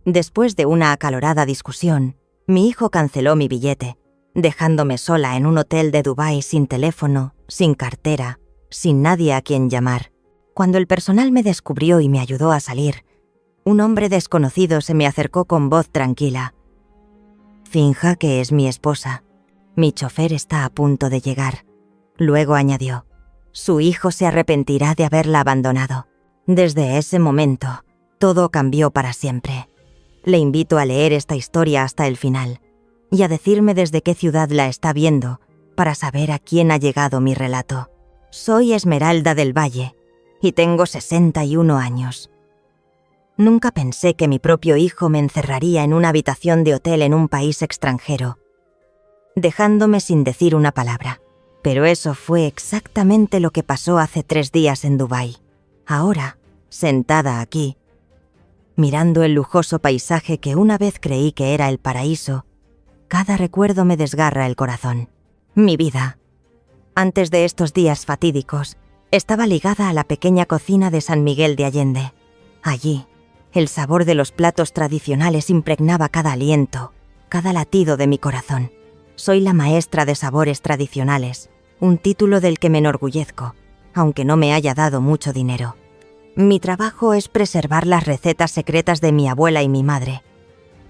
Después de una acalorada discusión, mi hijo canceló mi billete, dejándome sola en un hotel de Dubái sin teléfono, sin cartera, sin nadie a quien llamar. Cuando el personal me descubrió y me ayudó a salir, un hombre desconocido se me acercó con voz tranquila. «Finja que es mi esposa. Mi chofer está a punto de llegar». Luego añadió: «Su hijo se arrepentirá de haberla abandonado». Desde ese momento, todo cambió para siempre. Le invito a leer esta historia hasta el final y a decirme desde qué ciudad la está viendo para saber a quién ha llegado mi relato. Soy Esmeralda del Valle y tengo 61 años. Nunca pensé que mi propio hijo me encerraría en una habitación de hotel en un país extranjero, dejándome sin decir una palabra. Pero eso fue exactamente lo que pasó hace 3 días en Dubái. Ahora, sentada aquí, mirando el lujoso paisaje que una vez creí que era el paraíso, cada recuerdo me desgarra el corazón. Mi vida, antes de estos días fatídicos, estaba ligada a la pequeña cocina de San Miguel de Allende. Allí, el sabor de los platos tradicionales impregnaba cada aliento, cada latido de mi corazón. Soy la maestra de sabores tradicionales, un título del que me enorgullezco, aunque no me haya dado mucho dinero. Mi trabajo es preservar las recetas secretas de mi abuela y mi madre,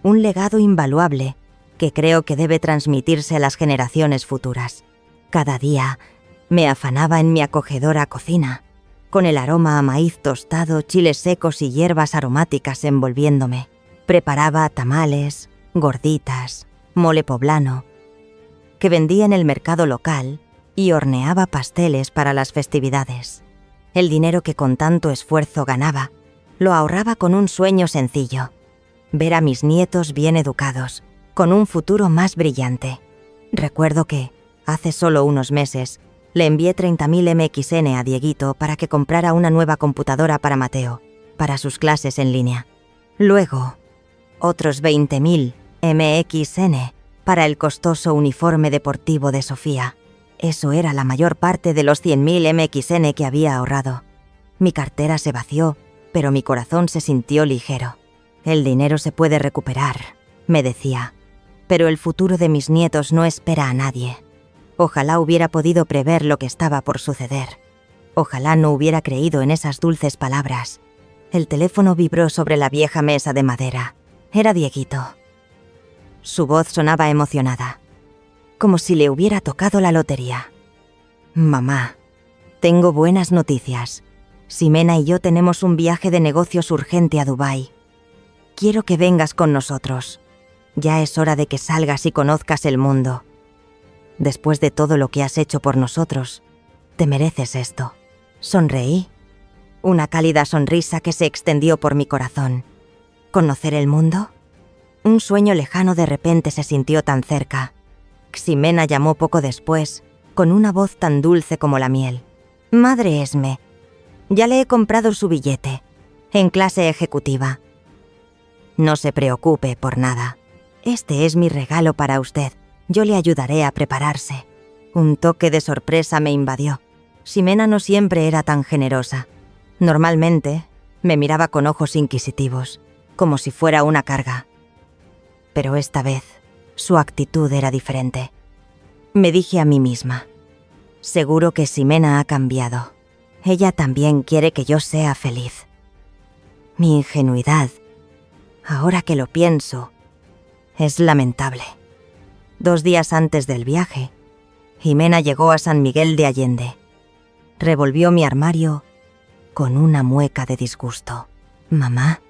un legado invaluable que creo que debe transmitirse a las generaciones futuras. Cada día me afanaba en mi acogedora cocina, con el aroma a maíz tostado, chiles secos y hierbas aromáticas envolviéndome. Preparaba tamales, gorditas, mole poblano, que vendía en el mercado local, y horneaba pasteles para las festividades. El dinero que con tanto esfuerzo ganaba, lo ahorraba con un sueño sencillo: ver a mis nietos bien educados, con un futuro más brillante. Recuerdo que, hace solo unos meses, le envié 30.000 MXN a Dieguito para que comprara una nueva computadora para Mateo, para sus clases en línea. Luego, otros 20.000 MXN para el costoso uniforme deportivo de Sofía. Eso era la mayor parte de los 100.000 MXN que había ahorrado. Mi cartera se vació, pero mi corazón se sintió ligero. El dinero se puede recuperar, me decía, pero el futuro de mis nietos no espera a nadie. Ojalá hubiera podido prever lo que estaba por suceder. Ojalá no hubiera creído en esas dulces palabras. El teléfono vibró sobre la vieja mesa de madera. Era Dieguito. Su voz sonaba emocionada, como si le hubiera tocado la lotería. «Mamá, tengo buenas noticias. Ximena y yo tenemos un viaje de negocios urgente a Dubái. Quiero que vengas con nosotros. Ya es hora de que salgas y conozcas el mundo. Después de todo lo que has hecho por nosotros, te mereces esto». Sonreí. Una cálida sonrisa que se extendió por mi corazón. ¿Conocer el mundo? Un sueño lejano de repente se sintió tan cerca. Ximena llamó poco después, con una voz tan dulce como la miel. «Madre Esme, ya le he comprado su billete, en clase ejecutiva. No se preocupe por nada. Este es mi regalo para usted. Yo le ayudaré a prepararse». Un toque de sorpresa me invadió. Ximena no siempre era tan generosa. Normalmente, me miraba con ojos inquisitivos, como si fuera una carga. Pero esta vez, su actitud era diferente. Me dije a mí misma: seguro que Ximena ha cambiado. Ella también quiere que yo sea feliz. Mi ingenuidad, ahora que lo pienso, es lamentable. 2 días antes del viaje, Ximena llegó a San Miguel de Allende. Revolvió mi armario con una mueca de disgusto. «Mamá,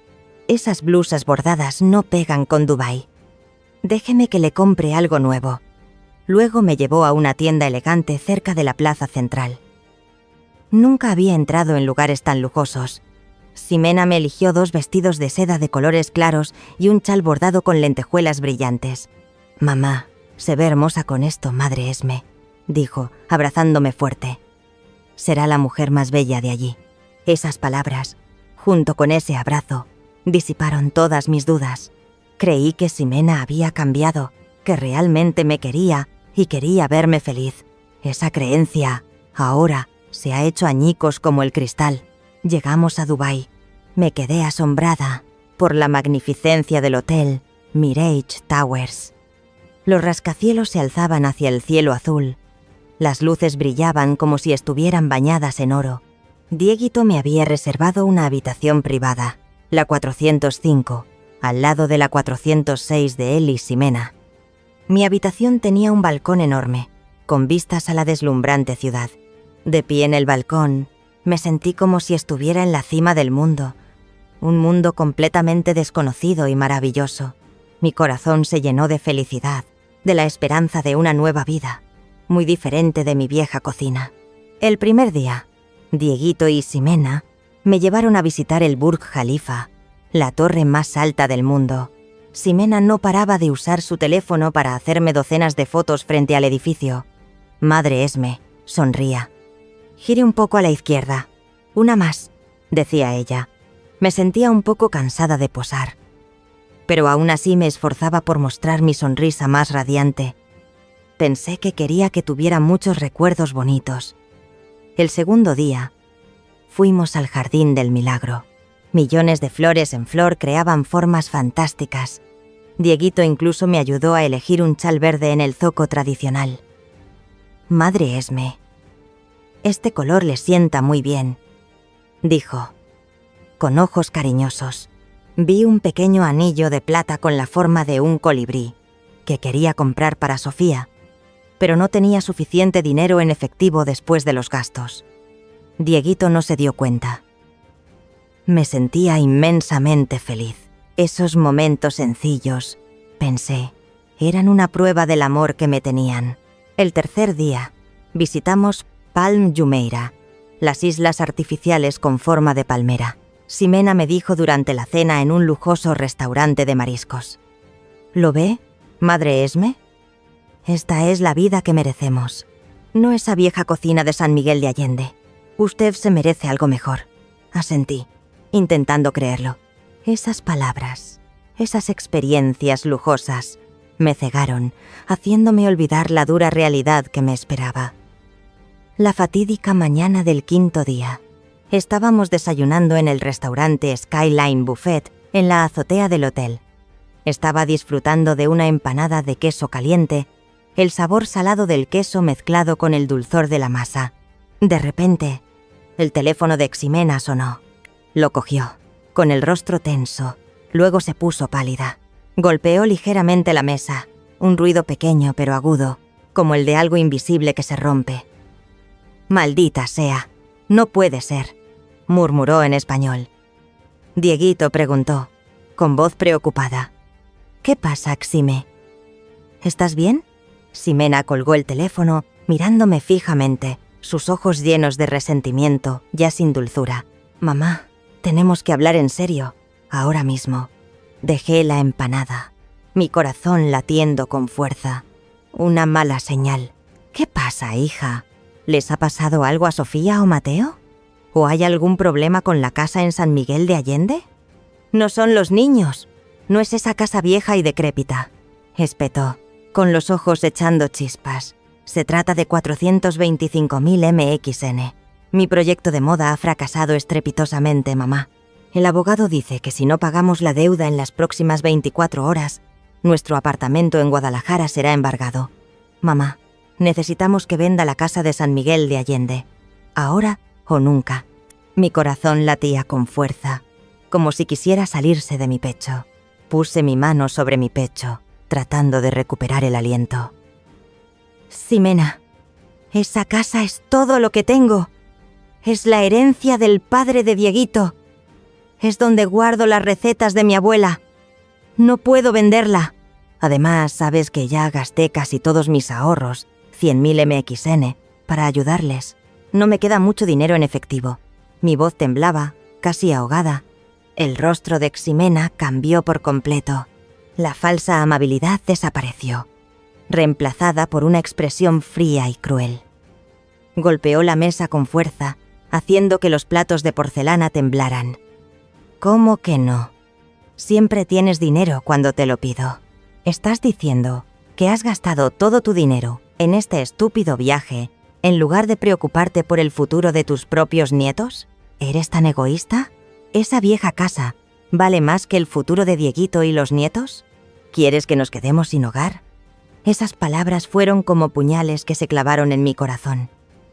esas blusas bordadas no pegan con Dubái. Déjeme que le compre algo nuevo». Luego me llevó a una tienda elegante cerca de la plaza central. Nunca había entrado en lugares tan lujosos. Ximena me eligió 2 vestidos de seda de colores claros y un chal bordado con lentejuelas brillantes. «Mamá, se ve hermosa con esto, madre Esme», dijo, abrazándome fuerte. «Será la mujer más bella de allí». Esas palabras, junto con ese abrazo, disiparon todas mis dudas. Creí que Ximena había cambiado, que realmente me quería y quería verme feliz. Esa creencia, ahora, se ha hecho añicos como el cristal. Llegamos a Dubái. Me quedé asombrada por la magnificencia del hotel Mirage Towers. Los rascacielos se alzaban hacia el cielo azul. Las luces brillaban como si estuvieran bañadas en oro. Dieguito me había reservado una habitación privada, la 405, al lado de la 406 de él y Ximena. Mi habitación tenía un balcón enorme, con vistas a la deslumbrante ciudad. De pie en el balcón, me sentí como si estuviera en la cima del mundo, un mundo completamente desconocido y maravilloso. Mi corazón se llenó de felicidad, de la esperanza de una nueva vida, muy diferente de mi vieja cocina. El primer día, Dieguito y Ximena me llevaron a visitar el Burj Khalifa, la torre más alta del mundo. Ximena no paraba de usar su teléfono para hacerme docenas de fotos frente al edificio. Madre Esme, sonría. «Gire un poco a la izquierda. Una más», decía ella. Me sentía un poco cansada de posar, pero aún así me esforzaba por mostrar mi sonrisa más radiante. Pensé que quería que tuviera muchos recuerdos bonitos. El segundo día, fuimos al Jardín del Milagro. Millones de flores en flor creaban formas fantásticas. Dieguito incluso me ayudó a elegir un chal verde en el zoco tradicional. «Madre Esme, este color le sienta muy bien», dijo, con ojos cariñosos. Vi un pequeño anillo de plata con la forma de un colibrí, que quería comprar para Sofía, pero no tenía suficiente dinero en efectivo después de los gastos. Dieguito no se dio cuenta. Me sentía inmensamente feliz. Esos momentos sencillos, pensé, eran una prueba del amor que me tenían. El tercer día, visitamos Palm Jumeirah, las islas artificiales con forma de palmera. Ximena me dijo durante la cena en un lujoso restaurante de mariscos. «¿Lo ve, madre Esme? Esta es la vida que merecemos. No esa vieja cocina de San Miguel de Allende. Usted se merece algo mejor», asentí, intentando creerlo. Esas palabras, esas experiencias lujosas, me cegaron, haciéndome olvidar la dura realidad que me esperaba. La fatídica mañana del quinto día. Estábamos desayunando en el restaurante Skyline Buffet en la azotea del hotel. Estaba disfrutando de una empanada de queso caliente, el sabor salado del queso mezclado con el dulzor de la masa. De repente, el teléfono de Ximena sonó. Lo cogió, con el rostro tenso, luego se puso pálida. Golpeó ligeramente la mesa, un ruido pequeño pero agudo, como el de algo invisible que se rompe. «Maldita sea, no puede ser», murmuró en español. Dieguito preguntó, con voz preocupada. «¿Qué pasa, Xime? ¿Estás bien?» Ximena colgó el teléfono, mirándome fijamente, sus ojos llenos de resentimiento, ya sin dulzura. «Mamá, tenemos que hablar en serio, ahora mismo». Dejé la empanada, mi corazón latiendo con fuerza. Una mala señal. «¿Qué pasa, hija? ¿Les ha pasado algo a Sofía o Mateo? ¿O hay algún problema con la casa en San Miguel de Allende?» «No son los niños. No es esa casa vieja y decrépita», espetó, con los ojos echando chispas. «Se trata de 425.000 MXN. Mi proyecto de moda ha fracasado estrepitosamente, mamá. El abogado dice que si no pagamos la deuda en las próximas 24 horas, nuestro apartamento en Guadalajara será embargado. Mamá, necesitamos que venda la casa de San Miguel de Allende. Ahora o nunca». Mi corazón latía con fuerza, como si quisiera salirse de mi pecho. Puse mi mano sobre mi pecho, tratando de recuperar el aliento. «Ximena, esa casa es todo lo que tengo. Es la herencia del padre de Dieguito. Es donde guardo las recetas de mi abuela. No puedo venderla. Además, sabes que ya gasté casi todos mis ahorros, 100.000 MXN, para ayudarles. No me queda mucho dinero en efectivo». Mi voz temblaba, casi ahogada. El rostro de Ximena cambió por completo. La falsa amabilidad desapareció, reemplazada por una expresión fría y cruel. Golpeó la mesa con fuerza, haciendo que los platos de porcelana temblaran. «¿Cómo que no? Siempre tienes dinero cuando te lo pido. ¿Estás diciendo que has gastado todo tu dinero en este estúpido viaje en lugar de preocuparte por el futuro de tus propios nietos? ¿Eres tan egoísta? Esa vieja casa ¿Vale más que el futuro de Dieguito y los nietos? ¿Quieres que nos quedemos sin hogar? Esas palabras fueron como puñales que se clavaron en mi corazón.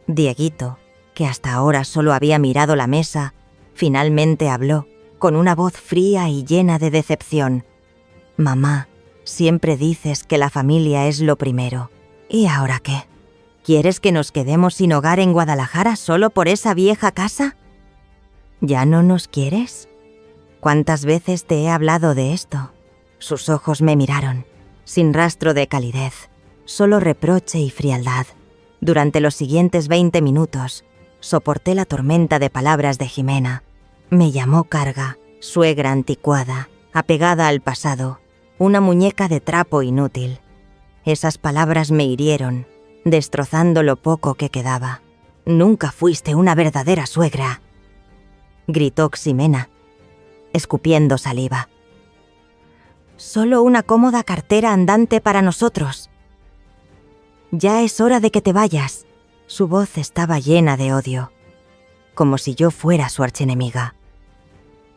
Dieguito, que hasta ahora solo había mirado la mesa, finalmente habló, con una voz fría y llena de decepción. «Mamá, siempre dices que la familia es lo primero. ¿Y ahora qué? ¿Quieres que nos quedemos sin hogar en Guadalajara solo por esa vieja casa? ¿Ya no nos quieres? ¿Cuántas veces te he hablado de esto?» Sus ojos me miraron, sin rastro de calidez, solo reproche y frialdad. Durante los siguientes 20 minutos, soporté la tormenta de palabras de Jimena. Me llamó carga, suegra anticuada, apegada al pasado, una muñeca de trapo inútil. Esas palabras me hirieron, destrozando lo poco que quedaba. «Nunca fuiste una verdadera suegra», gritó Ximena, escupiendo saliva. «Solo una cómoda cartera andante para nosotros. Ya es hora de que te vayas». Su voz estaba llena de odio, como si yo fuera su archienemiga.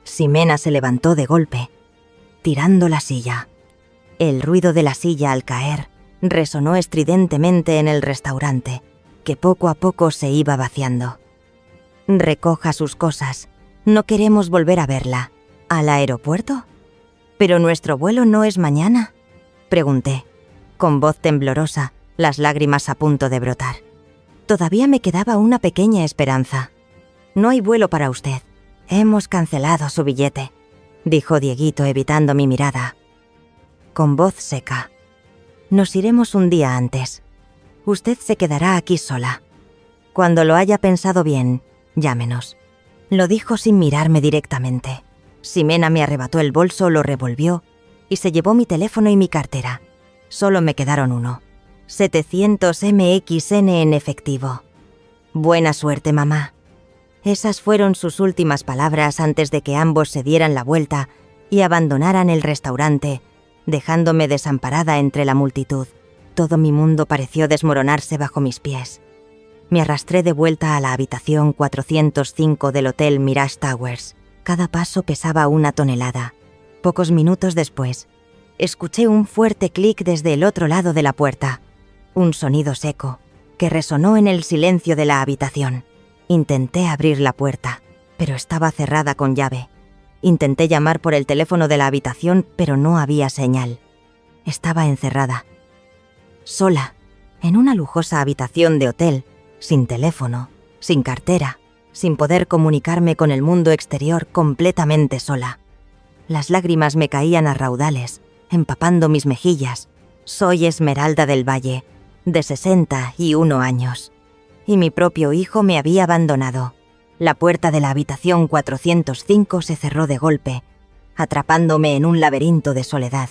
Ximena se levantó de golpe, tirando la silla. El ruido de la silla al caer resonó estridentemente en el restaurante, que poco a poco se iba vaciando. «Recoja sus cosas. No queremos volver a verla. ¿Al aeropuerto? ¿Pero nuestro vuelo no es mañana?», pregunté, con voz temblorosa, las lágrimas a punto de brotar. Todavía me quedaba una pequeña esperanza. «No hay vuelo para usted. Hemos cancelado su billete», dijo Dieguito evitando mi mirada. Con voz seca. «Nos iremos un día antes. Usted se quedará aquí sola. Cuando lo haya pensado bien, llámenos». Lo dijo sin mirarme directamente. Ximena me arrebató el bolso, lo revolvió y se llevó mi teléfono y mi cartera. Solo me quedaron uno. 700 MXN en efectivo. «Buena suerte, mamá». Esas fueron sus últimas palabras antes de que ambos se dieran la vuelta y abandonaran el restaurante, dejándome desamparada entre la multitud. Todo mi mundo pareció desmoronarse bajo mis pies. Me arrastré de vuelta a la habitación 405 del Hotel Mirage Towers. Cada paso pesaba 1 tonelada. Pocos minutos después, escuché un fuerte clic desde el otro lado de la puerta. Un sonido seco, que resonó en el silencio de la habitación. Intenté abrir la puerta, pero estaba cerrada con llave. Intenté llamar por el teléfono de la habitación, pero no había señal. Estaba encerrada. Sola, en una lujosa habitación de hotel, sin teléfono, sin cartera, sin poder comunicarme con el mundo exterior, completamente sola. Las lágrimas me caían a raudales, empapando mis mejillas. Soy Esmeralda del Valle, de 61 años. Y mi propio hijo me había abandonado. La puerta de la habitación 405 se cerró de golpe, atrapándome en un laberinto de soledad.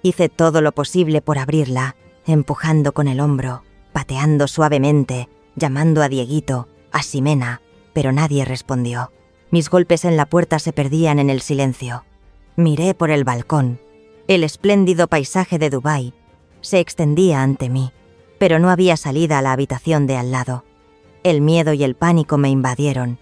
Hice todo lo posible por abrirla, empujando con el hombro, pateando suavemente, llamando a Dieguito, a Ximena, pero nadie respondió. Mis golpes en la puerta se perdían en el silencio. Miré por el balcón. El espléndido paisaje de Dubái se extendía ante mí, pero no había salida a la habitación de al lado. El miedo y el pánico me invadieron,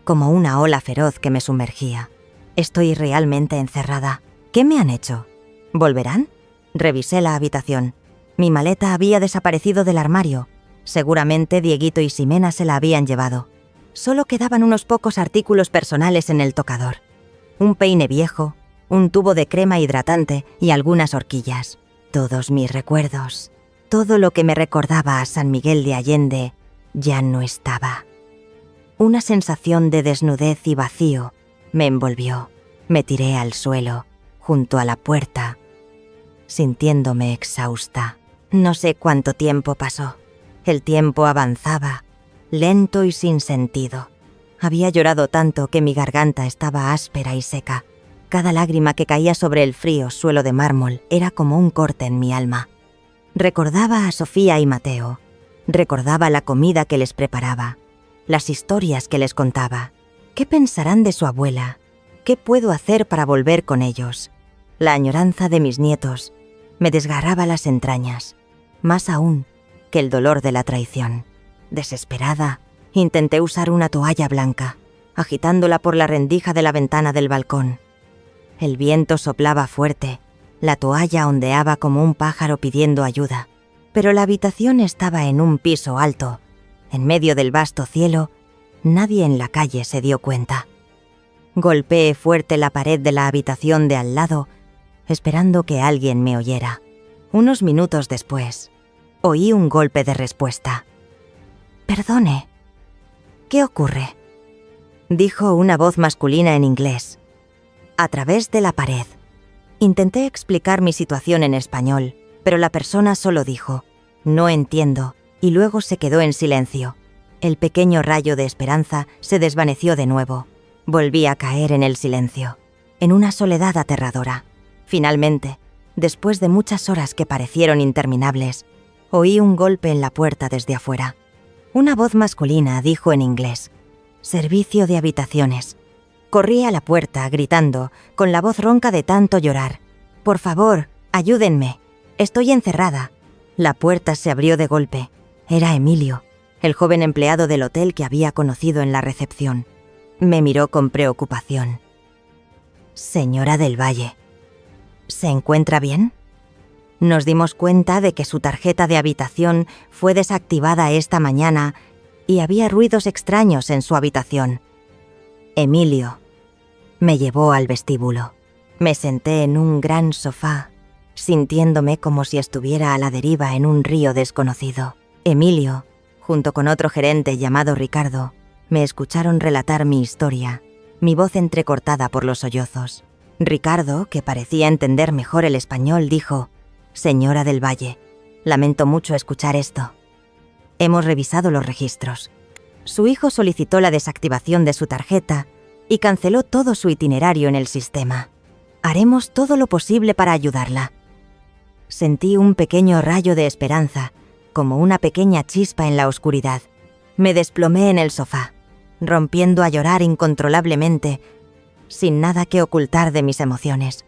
como una ola feroz que me sumergía. Estoy realmente encerrada. ¿Qué me han hecho? ¿Volverán? Revisé la habitación. Mi maleta había desaparecido del armario. Seguramente Dieguito y Ximena se la habían llevado. Solo quedaban unos pocos artículos personales en el tocador. Un peine viejo, un tubo de crema hidratante y algunas horquillas. Todos mis recuerdos, todo lo que me recordaba a San Miguel de Allende, ya no estaba. Una sensación de desnudez y vacío me envolvió. Me tiré al suelo, junto a la puerta, sintiéndome exhausta. No sé cuánto tiempo pasó. El tiempo avanzaba, lento y sin sentido. Había llorado tanto que mi garganta estaba áspera y seca. Cada lágrima que caía sobre el frío suelo de mármol era como un corte en mi alma. Recordaba a Sofía y Mateo. Recordaba la comida que les preparaba, las historias que les contaba. ¿Qué pensarán de su abuela? ¿Qué puedo hacer para volver con ellos? La añoranza de mis nietos me desgarraba las entrañas, más aún que el dolor de la traición. Desesperada, intenté usar una toalla blanca, agitándola por la rendija de la ventana del balcón. El viento soplaba fuerte, la toalla ondeaba como un pájaro pidiendo ayuda, pero la habitación estaba en un piso alto. En medio del vasto cielo, nadie en la calle se dio cuenta. Golpeé fuerte la pared de la habitación de al lado, esperando que alguien me oyera. Unos minutos después, oí un golpe de respuesta. «Perdone, ¿qué ocurre?», dijo una voz masculina en inglés. A través de la pared. Intenté explicar mi situación en español, pero la persona solo dijo, «No entiendo», y luego se quedó en silencio. El pequeño rayo de esperanza se desvaneció de nuevo. Volví a caer en el silencio, en una soledad aterradora. Finalmente, después de muchas horas que parecieron interminables, oí un golpe en la puerta desde afuera. Una voz masculina dijo en inglés, «Servicio de habitaciones». Corrí a la puerta, gritando, con la voz ronca de tanto llorar, «Por favor, ayúdenme, estoy encerrada». La puerta se abrió de golpe. Era Emilio, el joven empleado del hotel que había conocido en la recepción. Me miró con preocupación. «Señora del Valle, ¿se encuentra bien?». Nos dimos cuenta de que su tarjeta de habitación fue desactivada esta mañana y había ruidos extraños en su habitación. Emilio me llevó al vestíbulo. Me senté en un gran sofá, sintiéndome como si estuviera a la deriva en un río desconocido. Emilio, junto con otro gerente llamado Ricardo, me escucharon relatar mi historia, mi voz entrecortada por los sollozos. Ricardo, que parecía entender mejor el español, dijo, «Señora del Valle, lamento mucho escuchar esto. Hemos revisado los registros. Su hijo solicitó la desactivación de su tarjeta y canceló todo su itinerario en el sistema. Haremos todo lo posible para ayudarla». Sentí un pequeño rayo de esperanza, como una pequeña chispa en la oscuridad. Me desplomé en el sofá, rompiendo a llorar incontrolablemente, sin nada que ocultar de mis emociones.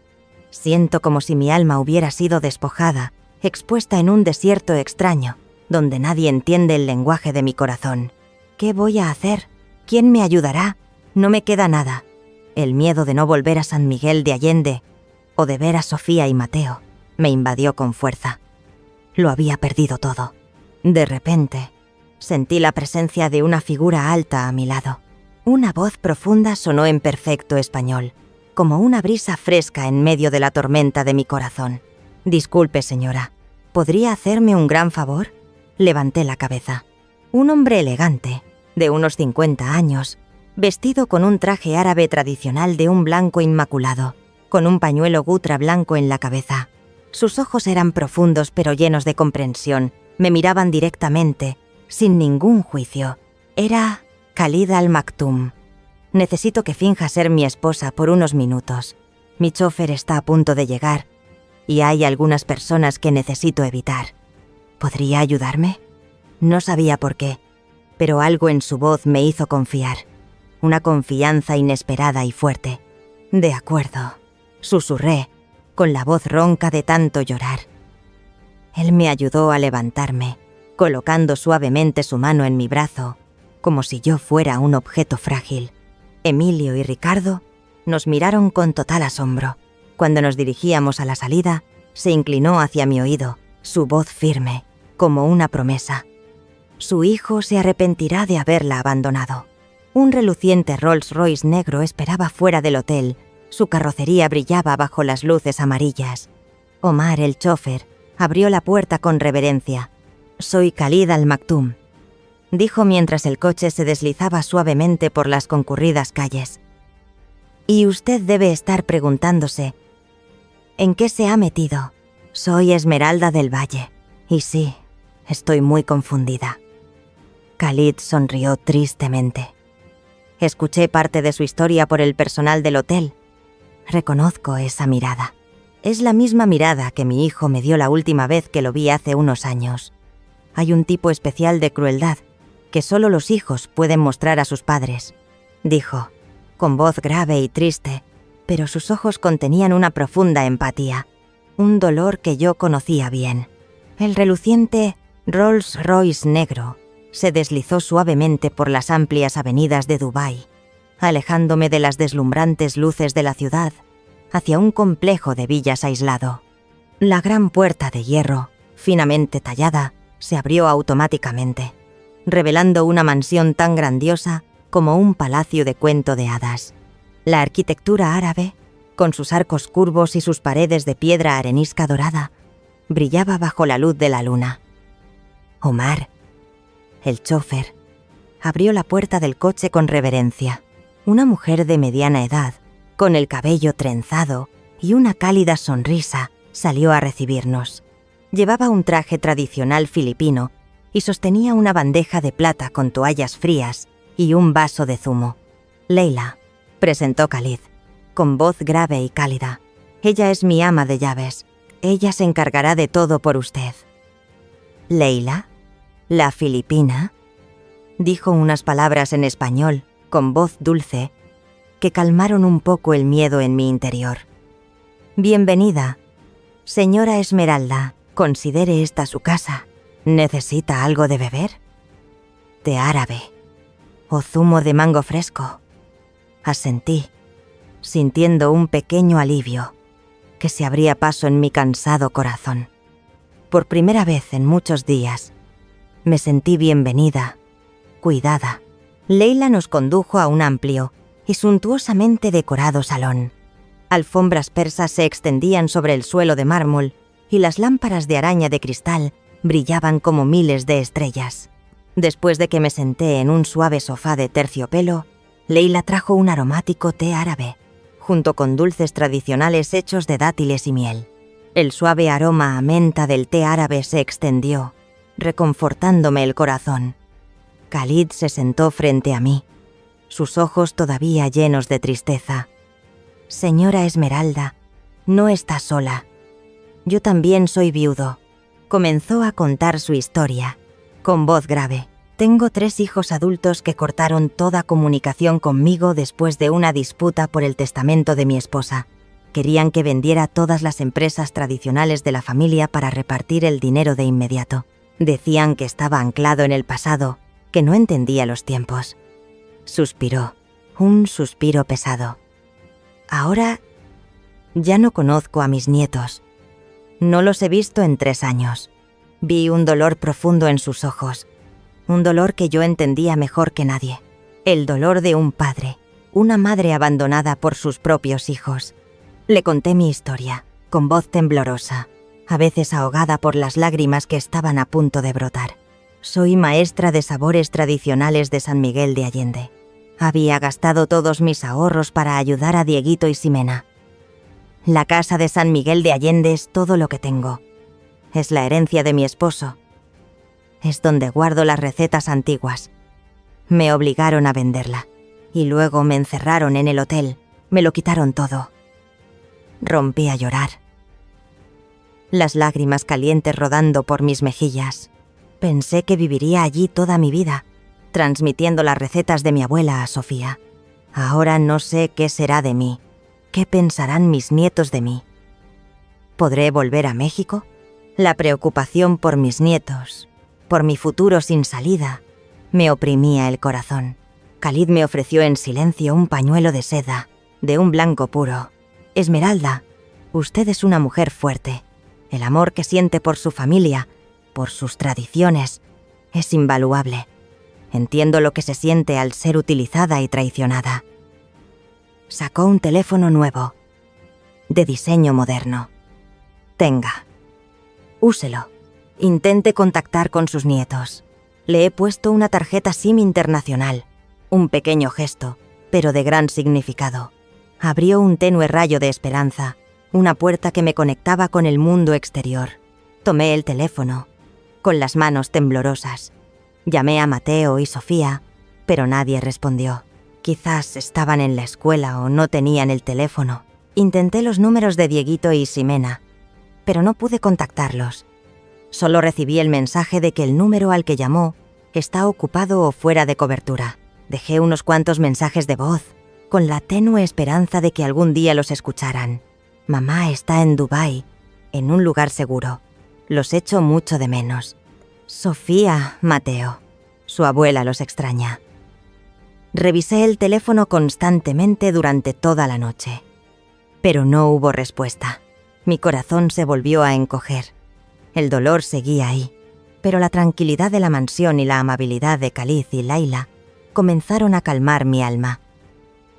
Siento como si mi alma hubiera sido despojada, expuesta en un desierto extraño, donde nadie entiende el lenguaje de mi corazón. ¿Qué voy a hacer? ¿Quién me ayudará? No me queda nada. El miedo de no volver a San Miguel de Allende o de ver a Sofía y Mateo me invadió con fuerza. Lo había perdido todo. De repente, sentí la presencia de una figura alta a mi lado. Una voz profunda sonó en perfecto español, como una brisa fresca en medio de la tormenta de mi corazón. «Disculpe, señora, ¿podría hacerme un gran favor?». Levanté la cabeza. Un hombre elegante, de unos 50 años, vestido con un traje árabe tradicional de un blanco inmaculado, con un pañuelo gutra blanco en la cabeza. Sus ojos eran profundos pero llenos de comprensión. Me miraban directamente, sin ningún juicio. Era Khalid Al Maktoum. «Necesito que finja ser mi esposa por unos minutos. Mi chofer está a punto de llegar y hay algunas personas que necesito evitar. ¿Podría ayudarme?». No sabía por qué, pero algo en su voz me hizo confiar. Una confianza inesperada y fuerte. «De acuerdo», susurré, con la voz ronca de tanto llorar. Él me ayudó a levantarme, colocando suavemente su mano en mi brazo, como si yo fuera un objeto frágil. Emilio y Ricardo nos miraron con total asombro. Cuando nos dirigíamos a la salida, se inclinó hacia mi oído, su voz firme, como una promesa. Su hijo se arrepentirá de haberla abandonado. Un reluciente Rolls-Royce negro esperaba fuera del hotel. Su carrocería brillaba bajo las luces amarillas. Omar, el chofer, abrió la puerta con reverencia. «Soy Khalid Al Maktoum», dijo mientras el coche se deslizaba suavemente por las concurridas calles. «Y usted debe estar preguntándose, ¿en qué se ha metido? Soy Esmeralda del Valle. Y sí, estoy muy confundida». Khalid sonrió tristemente. Escuché parte de su historia por el personal del hotel. Reconozco esa mirada. Es la misma mirada que mi hijo me dio la última vez que lo vi hace unos años. Hay un tipo especial de crueldad que solo los hijos pueden mostrar a sus padres, dijo, con voz grave y triste, pero sus ojos contenían una profunda empatía, un dolor que yo conocía bien. El reluciente Rolls-Royce negro se deslizó suavemente por las amplias avenidas de Dubái, alejándome de las deslumbrantes luces de la ciudad hacia un complejo de villas aislado. La gran puerta de hierro, finamente tallada, se abrió automáticamente, revelando una mansión tan grandiosa como un palacio de cuento de hadas. La arquitectura árabe, con sus arcos curvos y sus paredes de piedra arenisca dorada, brillaba bajo la luz de la luna. Omar, el chófer, abrió la puerta del coche con reverencia. Una mujer de mediana edad, con el cabello trenzado y una cálida sonrisa, salió a recibirnos. Llevaba un traje tradicional filipino y sostenía una bandeja de plata con toallas frías y un vaso de zumo. Leila, presentó Khalid, con voz grave y cálida. Ella es mi ama de llaves. Ella se encargará de todo por usted. Leila, la filipina, dijo unas palabras en español, con voz dulce, que calmaron un poco el miedo en mi interior. Bienvenida. Señora Esmeralda, considere esta su casa. ¿Necesita algo de beber? Té árabe o zumo de mango fresco. Asentí, sintiendo un pequeño alivio que se abría paso en mi cansado corazón. Por primera vez en muchos días, me sentí bienvenida, cuidada. Leila nos condujo a un amplio y suntuosamente decorado salón. Alfombras persas se extendían sobre el suelo de mármol y las lámparas de araña de cristal brillaban como miles de estrellas. Después de que me senté en un suave sofá de terciopelo, Leila trajo un aromático té árabe, junto con dulces tradicionales hechos de dátiles y miel. El suave aroma a menta del té árabe se extendió, reconfortándome el corazón. Khalid se sentó frente a mí, sus ojos todavía llenos de tristeza. Señora Esmeralda, no está sola. Yo también soy viudo. Comenzó a contar su historia, con voz grave. Tengo 3 hijos adultos que cortaron toda comunicación conmigo después de una disputa por el testamento de mi esposa. Querían que vendiera todas las empresas tradicionales de la familia para repartir el dinero de inmediato. Decían que estaba anclado en el pasado, que no entendía los tiempos. Suspiró, un suspiro pesado. Ahora ya no conozco a mis nietos. No los he visto en 3 años. Vi un dolor profundo en sus ojos, un dolor que yo entendía mejor que nadie. El dolor de un padre, una madre abandonada por sus propios hijos. Le conté mi historia, con voz temblorosa, a veces ahogada por las lágrimas que estaban a punto de brotar. Soy maestra de sabores tradicionales de San Miguel de Allende. Había gastado todos mis ahorros para ayudar a Dieguito y Ximena. La casa de San Miguel de Allende es todo lo que tengo. Es la herencia de mi esposo. Es donde guardo las recetas antiguas. Me obligaron a venderla. Y luego me encerraron en el hotel. Me lo quitaron todo. Rompí a llorar. Las lágrimas calientes rodando por mis mejillas. Pensé que viviría allí toda mi vida, transmitiendo las recetas de mi abuela a Sofía. Ahora no sé qué será de mí. ¿Qué pensarán mis nietos de mí? ¿Podré volver a México? La preocupación por mis nietos, por mi futuro sin salida, me oprimía el corazón. Khalid me ofreció en silencio un pañuelo de seda, de un blanco puro. Esmeralda, usted es una mujer fuerte. El amor que siente por su familia, por sus tradiciones, es invaluable. Entiendo lo que se siente al ser utilizada y traicionada. Sacó un teléfono nuevo, de diseño moderno. Tenga. Úselo. Intente contactar con sus nietos. Le he puesto una tarjeta SIM internacional. Un pequeño gesto, pero de gran significado. Abrió un tenue rayo de esperanza, una puerta que me conectaba con el mundo exterior. Tomé el teléfono, con las manos temblorosas. Llamé a Mateo y Sofía, pero nadie respondió. Quizás estaban en la escuela o no tenían el teléfono. Intenté los números de Dieguito y Ximena, pero no pude contactarlos. Solo recibí el mensaje de que el número al que llamó está ocupado o fuera de cobertura. Dejé unos cuantos mensajes de voz, con la tenue esperanza de que algún día los escucharan. Mamá está en Dubái, en un lugar seguro. Los echo mucho de menos. Sofía, Mateo. Su abuela los extraña. Revisé el teléfono constantemente durante toda la noche. Pero no hubo respuesta. Mi corazón se volvió a encoger. El dolor seguía ahí, pero la tranquilidad de la mansión y la amabilidad de Khalid y Layla comenzaron a calmar mi alma.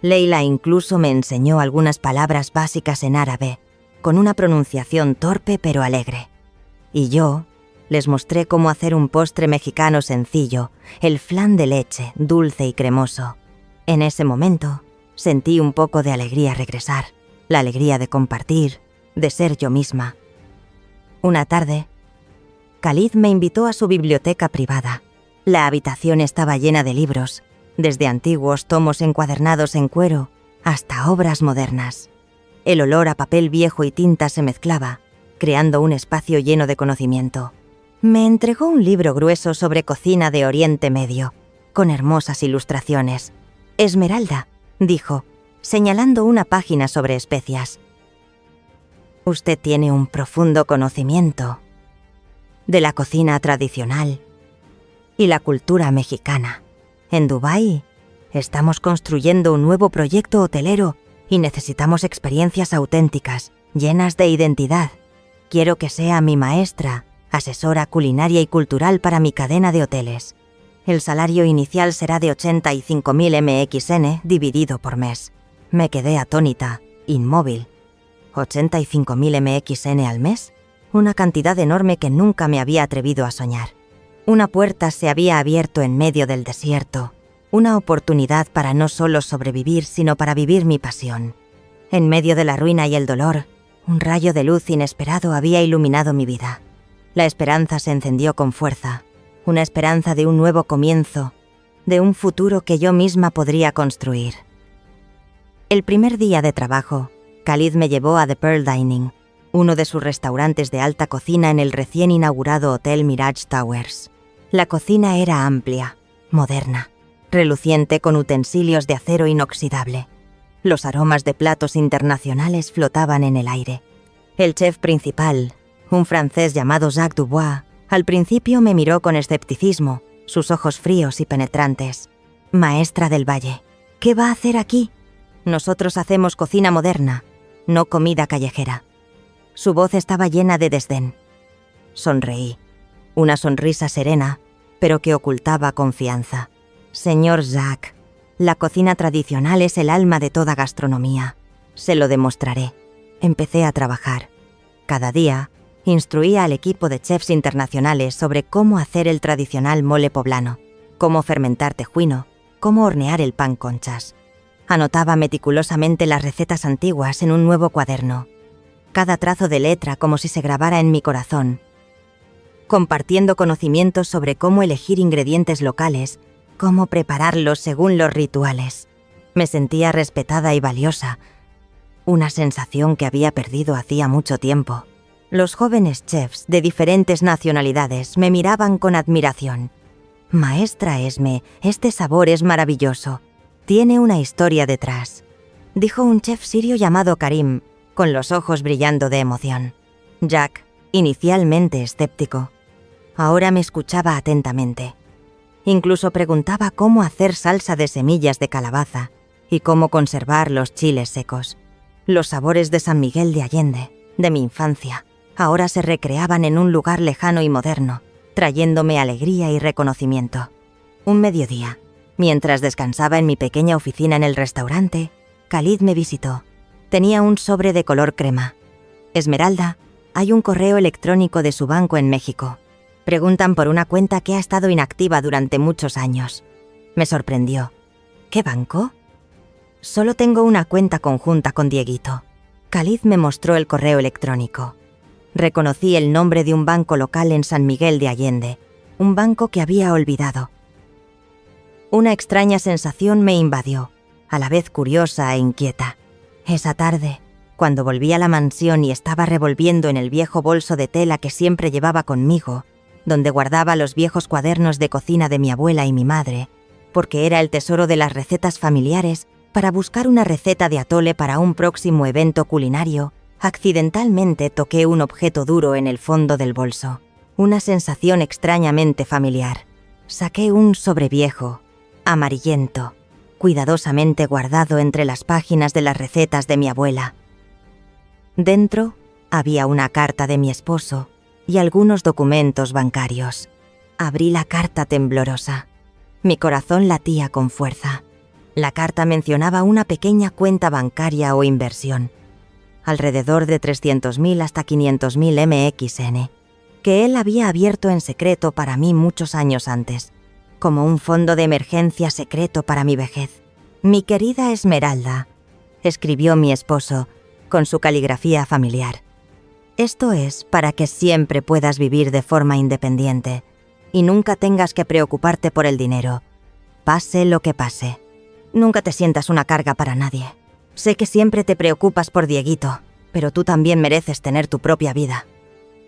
Leila incluso me enseñó algunas palabras básicas en árabe, con una pronunciación torpe pero alegre. Y yo les mostré cómo hacer un postre mexicano sencillo, el flan de leche, dulce y cremoso. En ese momento, sentí un poco de alegría regresar, la alegría de compartir, de ser yo misma. Una tarde, Khalid me invitó a su biblioteca privada. La habitación estaba llena de libros, desde antiguos tomos encuadernados en cuero hasta obras modernas. El olor a papel viejo y tinta se mezclaba, creando un espacio lleno de conocimiento. Me entregó un libro grueso sobre cocina de Oriente Medio, con hermosas ilustraciones. «Esmeralda», dijo, señalando una página sobre especias. «Usted tiene un profundo conocimiento de la cocina tradicional y la cultura mexicana. En Dubái estamos construyendo un nuevo proyecto hotelero y necesitamos experiencias auténticas, llenas de identidad. Quiero que sea mi maestra, asesora culinaria y cultural para mi cadena de hoteles. El salario inicial será de 85.000 MXN dividido por mes». Me quedé atónita, inmóvil. ¿85.000 MXN al mes? Una cantidad enorme que nunca me había atrevido a soñar. Una puerta se había abierto en medio del desierto, una oportunidad para no solo sobrevivir, sino para vivir mi pasión. En medio de la ruina y el dolor, un rayo de luz inesperado había iluminado mi vida. La esperanza se encendió con fuerza, una esperanza de un nuevo comienzo, de un futuro que yo misma podría construir. El primer día de trabajo, Khalid me llevó a The Pearl Dining, uno de sus restaurantes de alta cocina en el recién inaugurado Hotel Mirage Towers. La cocina era amplia, moderna, reluciente con utensilios de acero inoxidable. Los aromas de platos internacionales flotaban en el aire. El chef principal, un francés llamado Jacques Dubois, al principio me miró con escepticismo, sus ojos fríos y penetrantes. «Maestra del Valle, ¿qué va a hacer aquí? Nosotros hacemos cocina moderna, no comida callejera». Su voz estaba llena de desdén. Sonreí. Una sonrisa serena, pero que ocultaba confianza. «Señor Jacques, la cocina tradicional es el alma de toda gastronomía. Se lo demostraré». Empecé a trabajar. Cada día, instruía al equipo de chefs internacionales sobre cómo hacer el tradicional mole poblano, cómo fermentar tejuino, cómo hornear el pan conchas. Anotaba meticulosamente las recetas antiguas en un nuevo cuaderno. Cada trazo de letra como si se grabara en mi corazón, compartiendo conocimientos sobre cómo elegir ingredientes locales, cómo prepararlos según los rituales. Me sentía respetada y valiosa, una sensación que había perdido hacía mucho tiempo. Los jóvenes chefs de diferentes nacionalidades me miraban con admiración. «Maestra Esme, este sabor es maravilloso. Tiene una historia detrás», dijo un chef sirio llamado Karim, con los ojos brillando de emoción. Jack, inicialmente escéptico, ahora me escuchaba atentamente. Incluso preguntaba cómo hacer salsa de semillas de calabaza y cómo conservar los chiles secos. Los sabores de San Miguel de Allende, de mi infancia, ahora se recreaban en un lugar lejano y moderno, trayéndome alegría y reconocimiento. Un mediodía, mientras descansaba en mi pequeña oficina en el restaurante, Khalid me visitó. Tenía un sobre de color crema. «Esmeralda, hay un correo electrónico de su banco en México. Preguntan por una cuenta que ha estado inactiva durante muchos años». Me sorprendió. «¿Qué banco?» «Solo tengo una cuenta conjunta con Dieguito». Khalid me mostró el correo electrónico. Reconocí el nombre de un banco local en San Miguel de Allende, un banco que había olvidado. Una extraña sensación me invadió, a la vez curiosa e inquieta. Esa tarde, cuando volví a la mansión y estaba revolviendo en el viejo bolso de tela que siempre llevaba conmigo, donde guardaba los viejos cuadernos de cocina de mi abuela y mi madre, porque era el tesoro de las recetas familiares, para buscar una receta de atole para un próximo evento culinario, accidentalmente toqué un objeto duro en el fondo del bolso. Una sensación extrañamente familiar. Saqué un sobre viejo, amarillento, cuidadosamente guardado entre las páginas de las recetas de mi abuela. Dentro había una carta de mi esposo y algunos documentos bancarios. Abrí la carta temblorosa. Mi corazón latía con fuerza. La carta mencionaba una pequeña cuenta bancaria o inversión, alrededor de 300.000 hasta 500.000 MXN, que él había abierto en secreto para mí muchos años antes, como un fondo de emergencia secreto para mi vejez. «Mi querida Esmeralda», escribió mi esposo, con su caligrafía familiar. «Esto es para que siempre puedas vivir de forma independiente y nunca tengas que preocuparte por el dinero, pase lo que pase. Nunca te sientas una carga para nadie. Sé que siempre te preocupas por Dieguito, pero tú también mereces tener tu propia vida».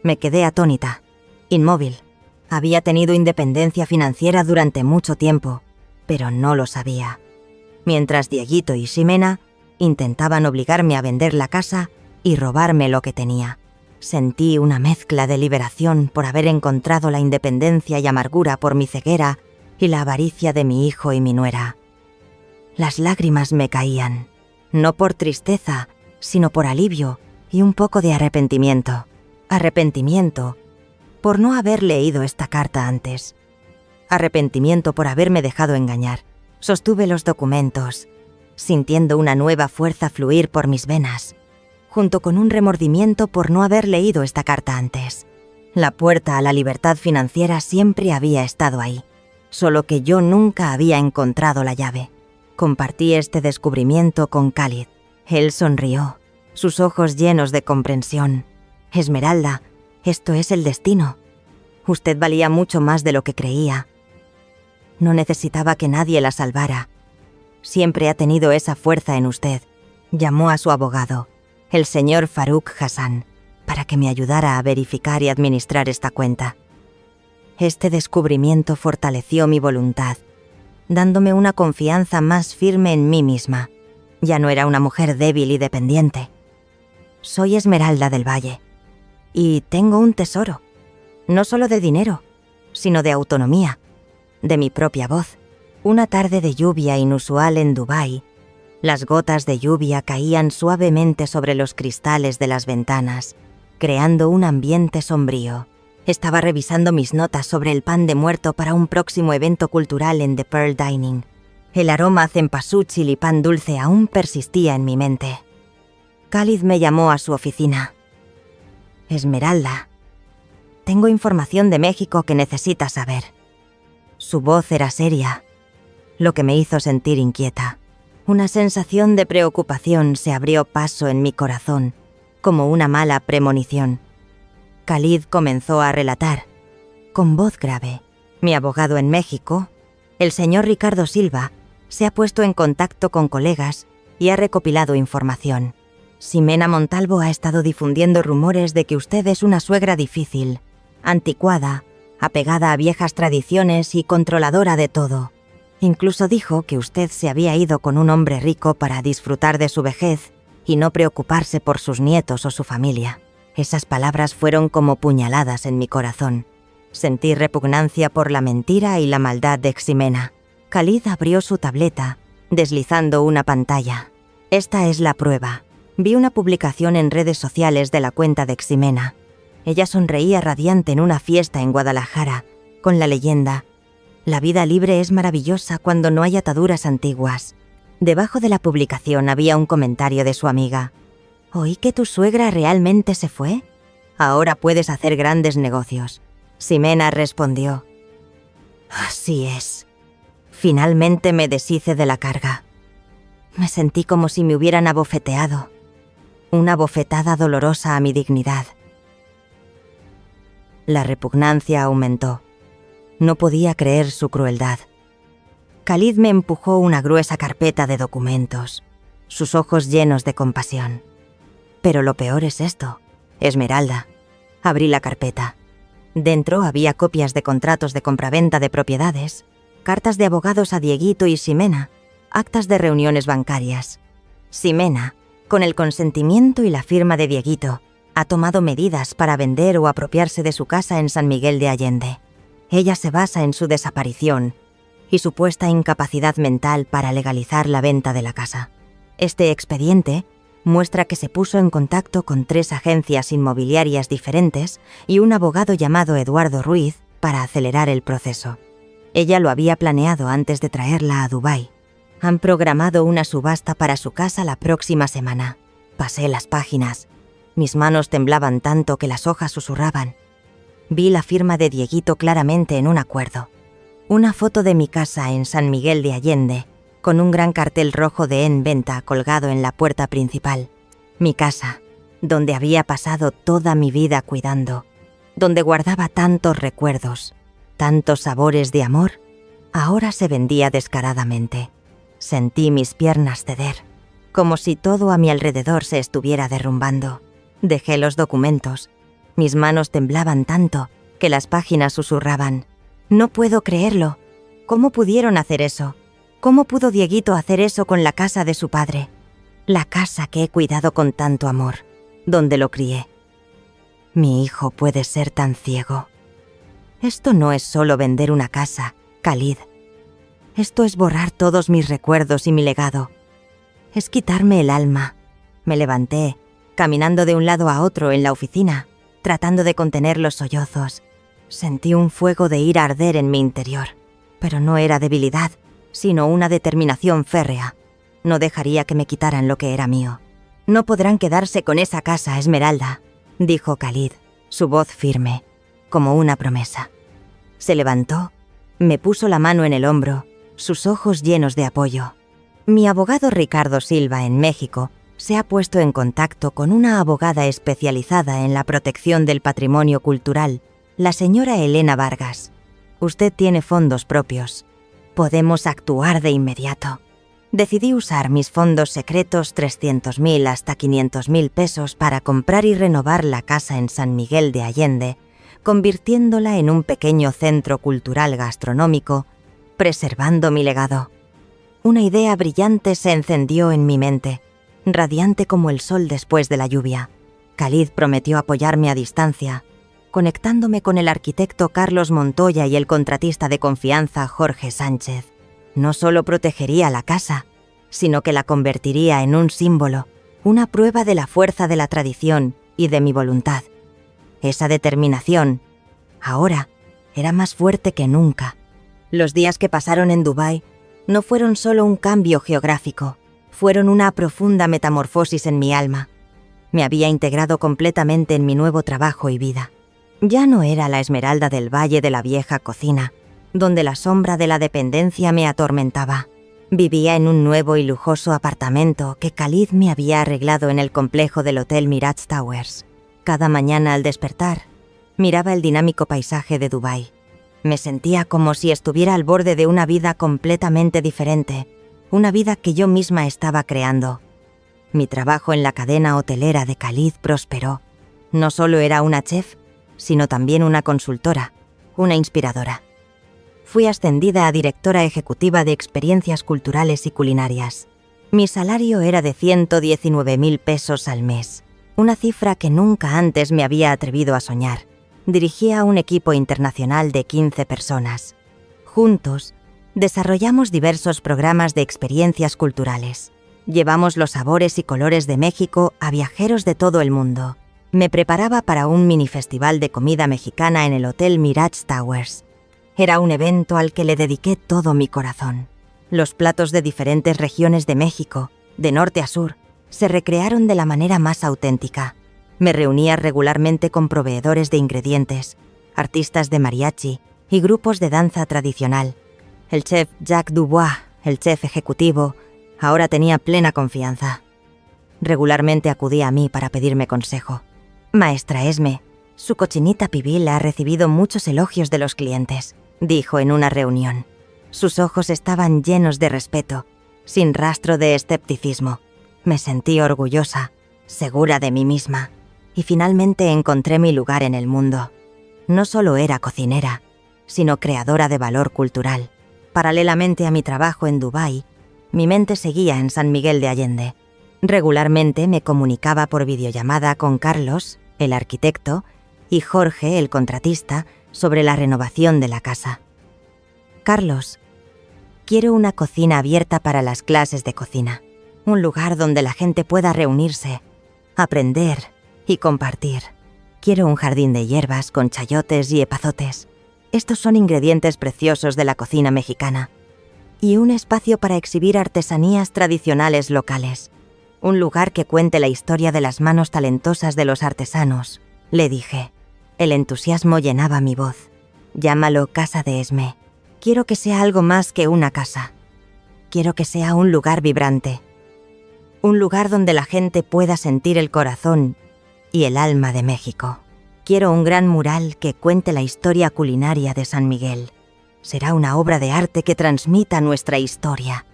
Me quedé atónita, inmóvil. Había tenido independencia financiera durante mucho tiempo, pero no lo sabía. Mientras Dieguito y Ximena intentaban obligarme a vender la casa y robarme lo que tenía. Sentí una mezcla de liberación por haber encontrado la independencia y amargura por mi ceguera y la avaricia de mi hijo y mi nuera. Las lágrimas me caían, no por tristeza, sino por alivio y un poco de arrepentimiento. Arrepentimiento por no haber leído esta carta antes. Arrepentimiento por haberme dejado engañar. Sostuve los documentos, sintiendo una nueva fuerza fluir por mis venas, junto con un remordimiento por no haber leído esta carta antes. La puerta a la libertad financiera siempre había estado ahí, solo que yo nunca había encontrado la llave. Compartí este descubrimiento con Khalid. Él sonrió, sus ojos llenos de comprensión. «Esmeralda, esto es el destino. Usted valía mucho más de lo que creía. No necesitaba que nadie la salvara. Siempre ha tenido esa fuerza en usted». Llamó a su abogado, el señor Faruk Hassan, para que me ayudara a verificar y administrar esta cuenta. Este descubrimiento fortaleció mi voluntad, dándome una confianza más firme en mí misma. Ya no era una mujer débil y dependiente. Soy Esmeralda del Valle. Y tengo un tesoro, no solo de dinero, sino de autonomía, de mi propia voz. Una tarde de lluvia inusual en Dubái, las gotas de lluvia caían suavemente sobre los cristales de las ventanas, creando un ambiente sombrío. Estaba revisando mis notas sobre el pan de muerto para un próximo evento cultural en The Pearl Dining. El aroma a cempasúchil y pan dulce aún persistía en mi mente. Khalid me llamó a su oficina. «Esmeralda, tengo información de México que necesitas saber». Su voz era seria, lo que me hizo sentir inquieta. Una sensación de preocupación se abrió paso en mi corazón, como una mala premonición. Khalid comenzó a relatar, con voz grave. «Mi abogado en México, el señor Ricardo Silva, se ha puesto en contacto con colegas y ha recopilado información. Ximena Montalvo ha estado difundiendo rumores de que usted es una suegra difícil, anticuada, apegada a viejas tradiciones y controladora de todo. Incluso dijo que usted se había ido con un hombre rico para disfrutar de su vejez y no preocuparse por sus nietos o su familia». Esas palabras fueron como puñaladas en mi corazón. Sentí repugnancia por la mentira y la maldad de Ximena. Khalid abrió su tableta, deslizando una pantalla. «Esta es la prueba». Vi una publicación en redes sociales de la cuenta de Ximena. Ella sonreía radiante en una fiesta en Guadalajara, con la leyenda: «La vida libre es maravillosa cuando no hay ataduras antiguas». Debajo de la publicación había un comentario de su amiga: «¿Oí que tu suegra realmente se fue? Ahora puedes hacer grandes negocios». Ximena respondió: «Así es». Finalmente me deshice de la carga. Me sentí como si me hubieran abofeteado. Una bofetada dolorosa a mi dignidad. La repugnancia aumentó. No podía creer su crueldad. Khalid me empujó una gruesa carpeta de documentos, sus ojos llenos de compasión. «Pero lo peor es esto, Esmeralda». Abrí la carpeta. Dentro había copias de contratos de compraventa de propiedades, cartas de abogados a Dieguito y Ximena, actas de reuniones bancarias. Ximena, con el consentimiento y la firma de Dieguito, ha tomado medidas para vender o apropiarse de su casa en San Miguel de Allende. Ella se basa en su desaparición y supuesta incapacidad mental para legalizar la venta de la casa. Este expediente muestra que se puso en contacto con 3 agencias inmobiliarias diferentes y un abogado llamado Eduardo Ruiz para acelerar el proceso. Ella lo había planeado antes de traerla a Dubái. Han programado una subasta para su casa la próxima semana. Pasé las páginas. Mis manos temblaban tanto que las hojas susurraban. Vi la firma de Dieguito claramente en un acuerdo. Una foto de mi casa en San Miguel de Allende, con un gran cartel rojo de En Venta colgado en la puerta principal. Mi casa, donde había pasado toda mi vida cuidando, donde guardaba tantos recuerdos, tantos sabores de amor, ahora se vendía descaradamente. Sentí mis piernas ceder, como si todo a mi alrededor se estuviera derrumbando. Dejé los documentos. Mis manos temblaban tanto que las páginas susurraban. No puedo creerlo. ¿Cómo pudieron hacer eso? ¿Cómo pudo Dieguito hacer eso con la casa de su padre? La casa que he cuidado con tanto amor, donde lo crié. Mi hijo puede ser tan ciego. Esto no es solo vender una casa, Khalid. Esto es borrar todos mis recuerdos y mi legado. Es quitarme el alma. Me levanté, caminando de un lado a otro en la oficina, tratando de contener los sollozos. Sentí un fuego de ira arder en mi interior, pero no era debilidad, sino una determinación férrea. No dejaría que me quitaran lo que era mío. No podrán quedarse con esa casa, Esmeralda, dijo Khalid, su voz firme, como una promesa. Se levantó, me puso la mano en el hombro, sus ojos llenos de apoyo. Mi abogado Ricardo Silva en México se ha puesto en contacto con una abogada especializada en la protección del patrimonio cultural, la señora Elena Vargas. Usted tiene fondos propios. Podemos actuar de inmediato. Decidí usar mis fondos secretos 300.000 hasta 500.000 pesos para comprar y renovar la casa en San Miguel de Allende, convirtiéndola en un pequeño centro cultural gastronómico, preservando mi legado. Una idea brillante se encendió en mi mente, radiante como el sol después de la lluvia. Khalid prometió apoyarme a distancia, conectándome con el arquitecto Carlos Montoya y el contratista de confianza Jorge Sánchez. No solo protegería la casa, sino que la convertiría en un símbolo, una prueba de la fuerza de la tradición y de mi voluntad. Esa determinación, ahora, era más fuerte que nunca. Los días que pasaron en Dubái no fueron solo un cambio geográfico, fueron una profunda metamorfosis en mi alma. Me había integrado completamente en mi nuevo trabajo y vida. Ya no era la Esmeralda del Valle de la vieja cocina, donde la sombra de la dependencia me atormentaba. Vivía en un nuevo y lujoso apartamento que Khalid me había arreglado en el complejo del Hotel Mirage Towers. Cada mañana al despertar, miraba el dinámico paisaje de Dubái. Me sentía como si estuviera al borde de una vida completamente diferente, una vida que yo misma estaba creando. Mi trabajo en la cadena hotelera de Khalid prosperó. No solo era una chef, sino también una consultora, una inspiradora. Fui ascendida a directora ejecutiva de experiencias culturales y culinarias. Mi salario era de 119.000 pesos al mes, una cifra que nunca antes me había atrevido a soñar. Dirigía un equipo internacional de 15 personas. Juntos, desarrollamos diversos programas de experiencias culturales. Llevamos los sabores y colores de México a viajeros de todo el mundo. Me preparaba para un mini festival de comida mexicana en el Hotel Mirage Towers. Era un evento al que le dediqué todo mi corazón. Los platos de diferentes regiones de México, de norte a sur, se recrearon de la manera más auténtica. Me reunía regularmente con proveedores de ingredientes, artistas de mariachi y grupos de danza tradicional. El chef Jacques Dubois, el chef ejecutivo, ahora tenía plena confianza. Regularmente acudía a mí para pedirme consejo. «Maestra Esme, su cochinita pibil ha recibido muchos elogios de los clientes», dijo en una reunión. Sus ojos estaban llenos de respeto, sin rastro de escepticismo. Me sentí orgullosa, segura de mí misma, y finalmente encontré mi lugar en el mundo. No solo era cocinera, sino creadora de valor cultural. Paralelamente a mi trabajo en Dubái, mi mente seguía en San Miguel de Allende. Regularmente me comunicaba por videollamada con Carlos, el arquitecto, y Jorge, el contratista, sobre la renovación de la casa. «Carlos, quiero una cocina abierta para las clases de cocina. Un lugar donde la gente pueda reunirse, aprender y compartir. Quiero un jardín de hierbas con chayotes y epazotes. Estos son ingredientes preciosos de la cocina mexicana. Y un espacio para exhibir artesanías tradicionales locales. Un lugar que cuente la historia de las manos talentosas de los artesanos, le dije. El entusiasmo llenaba mi voz. Llámalo Casa de Esme. Quiero que sea algo más que una casa. Quiero que sea un lugar vibrante. Un lugar donde la gente pueda sentir el corazón y el alma de México. Quiero un gran mural que cuente la historia culinaria de San Miguel. Será una obra de arte que transmita nuestra historia.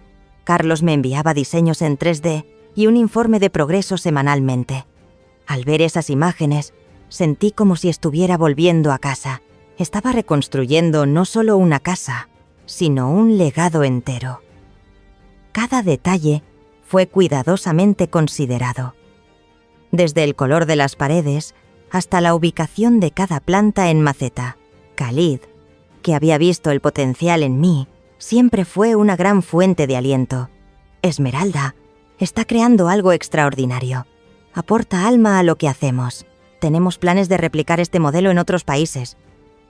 Carlos me enviaba diseños en 3D y un informe de progreso semanalmente. Al ver esas imágenes, sentí como si estuviera volviendo a casa. Estaba reconstruyendo no solo una casa, sino un legado entero. Cada detalle fue cuidadosamente considerado. Desde el color de las paredes hasta la ubicación de cada planta en maceta. Khalid, que había visto el potencial en mí, siempre fue una gran fuente de aliento. Esmeralda está creando algo extraordinario. Aporta alma a lo que hacemos. Tenemos planes de replicar este modelo en otros países.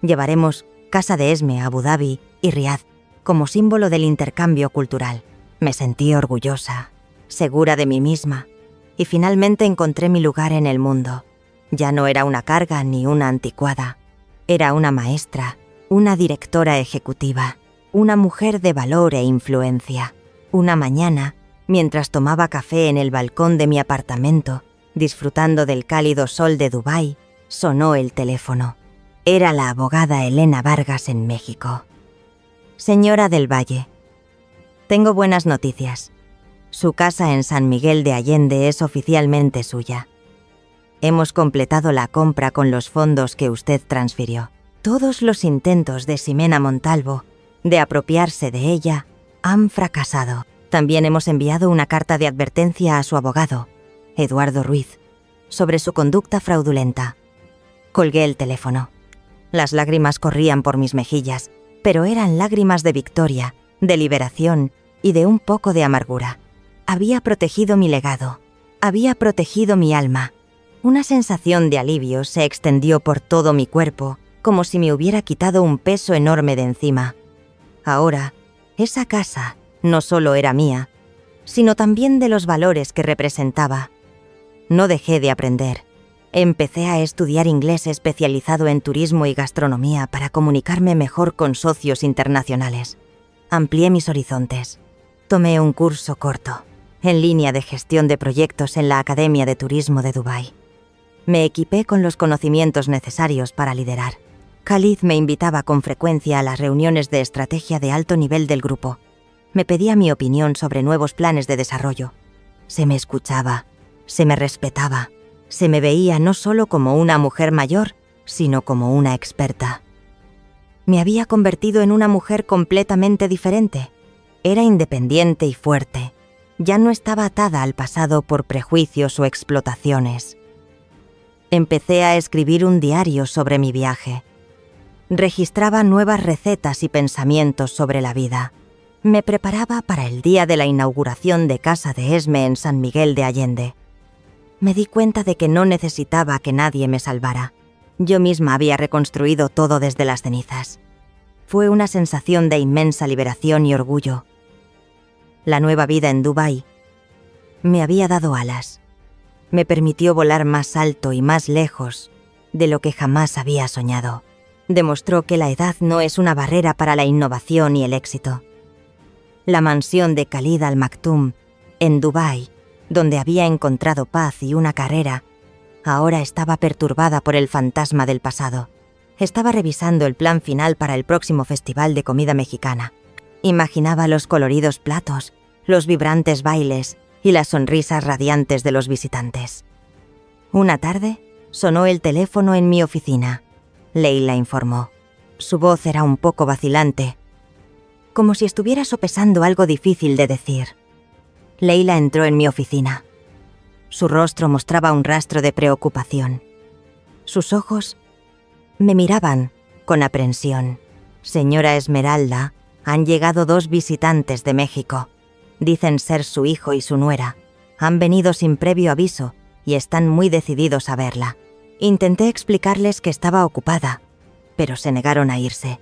Llevaremos Casa de Esme a Abu Dhabi y Riad como símbolo del intercambio cultural. Me sentí orgullosa, segura de mí misma, y finalmente encontré mi lugar en el mundo. Ya no era una carga ni una anticuada. Era una maestra, una directora ejecutiva, una mujer de valor e influencia. Una mañana, mientras tomaba café en el balcón de mi apartamento, disfrutando del cálido sol de Dubái, sonó el teléfono. Era la abogada Elena Vargas en México. Señora del Valle, tengo buenas noticias. Su casa en San Miguel de Allende es oficialmente suya. Hemos completado la compra con los fondos que usted transfirió. Todos los intentos de Ximena Montalvo de apropiarse de ella han fracasado. También hemos enviado una carta de advertencia a su abogado, Eduardo Ruiz, sobre su conducta fraudulenta. Colgué el teléfono. Las lágrimas corrían por mis mejillas, pero eran lágrimas de victoria, de liberación y de un poco de amargura. Había protegido mi legado, había protegido mi alma. Una sensación de alivio se extendió por todo mi cuerpo, como si me hubiera quitado un peso enorme de encima. Ahora, esa casa no solo era mía, sino también de los valores que representaba. No dejé de aprender. Empecé a estudiar inglés especializado en turismo y gastronomía para comunicarme mejor con socios internacionales. Amplié mis horizontes. Tomé un curso corto, en línea de gestión de proyectos en la Academia de Turismo de Dubái. Me equipé con los conocimientos necesarios para liderar. Khalid me invitaba con frecuencia a las reuniones de estrategia de alto nivel del grupo. Me pedía mi opinión sobre nuevos planes de desarrollo. Se me escuchaba, se me respetaba, se me veía no solo como una mujer mayor, sino como una experta. Me había convertido en una mujer completamente diferente. Era independiente y fuerte. Ya no estaba atada al pasado por prejuicios o explotaciones. Empecé a escribir un diario sobre mi viaje. Registraba nuevas recetas y pensamientos sobre la vida. Me preparaba para el día de la inauguración de Casa de Esme en San Miguel de Allende. Me di cuenta de que no necesitaba que nadie me salvara. Yo misma había reconstruido todo desde las cenizas. Fue una sensación de inmensa liberación y orgullo. La nueva vida en Dubái me había dado alas. Me permitió volar más alto y más lejos de lo que jamás había soñado. Demostró que la edad no es una barrera para la innovación y el éxito. La mansión de Khalid Al Maktoum, en Dubái, donde había encontrado paz y una carrera, ahora estaba perturbada por el fantasma del pasado. Estaba revisando el plan final para el próximo festival de comida mexicana. Imaginaba los coloridos platos, los vibrantes bailes y las sonrisas radiantes de los visitantes. Una tarde, sonó el teléfono en mi oficina. Leila informó. Su voz era un poco vacilante, como si estuviera sopesando algo difícil de decir. Leila entró en mi oficina. Su rostro mostraba un rastro de preocupación. Sus ojos me miraban con aprensión. Señora Esmeralda, han llegado 2 visitantes de México. Dicen ser su hijo y su nuera. Han venido sin previo aviso y están muy decididos a verla. Intenté explicarles que estaba ocupada, pero se negaron a irse.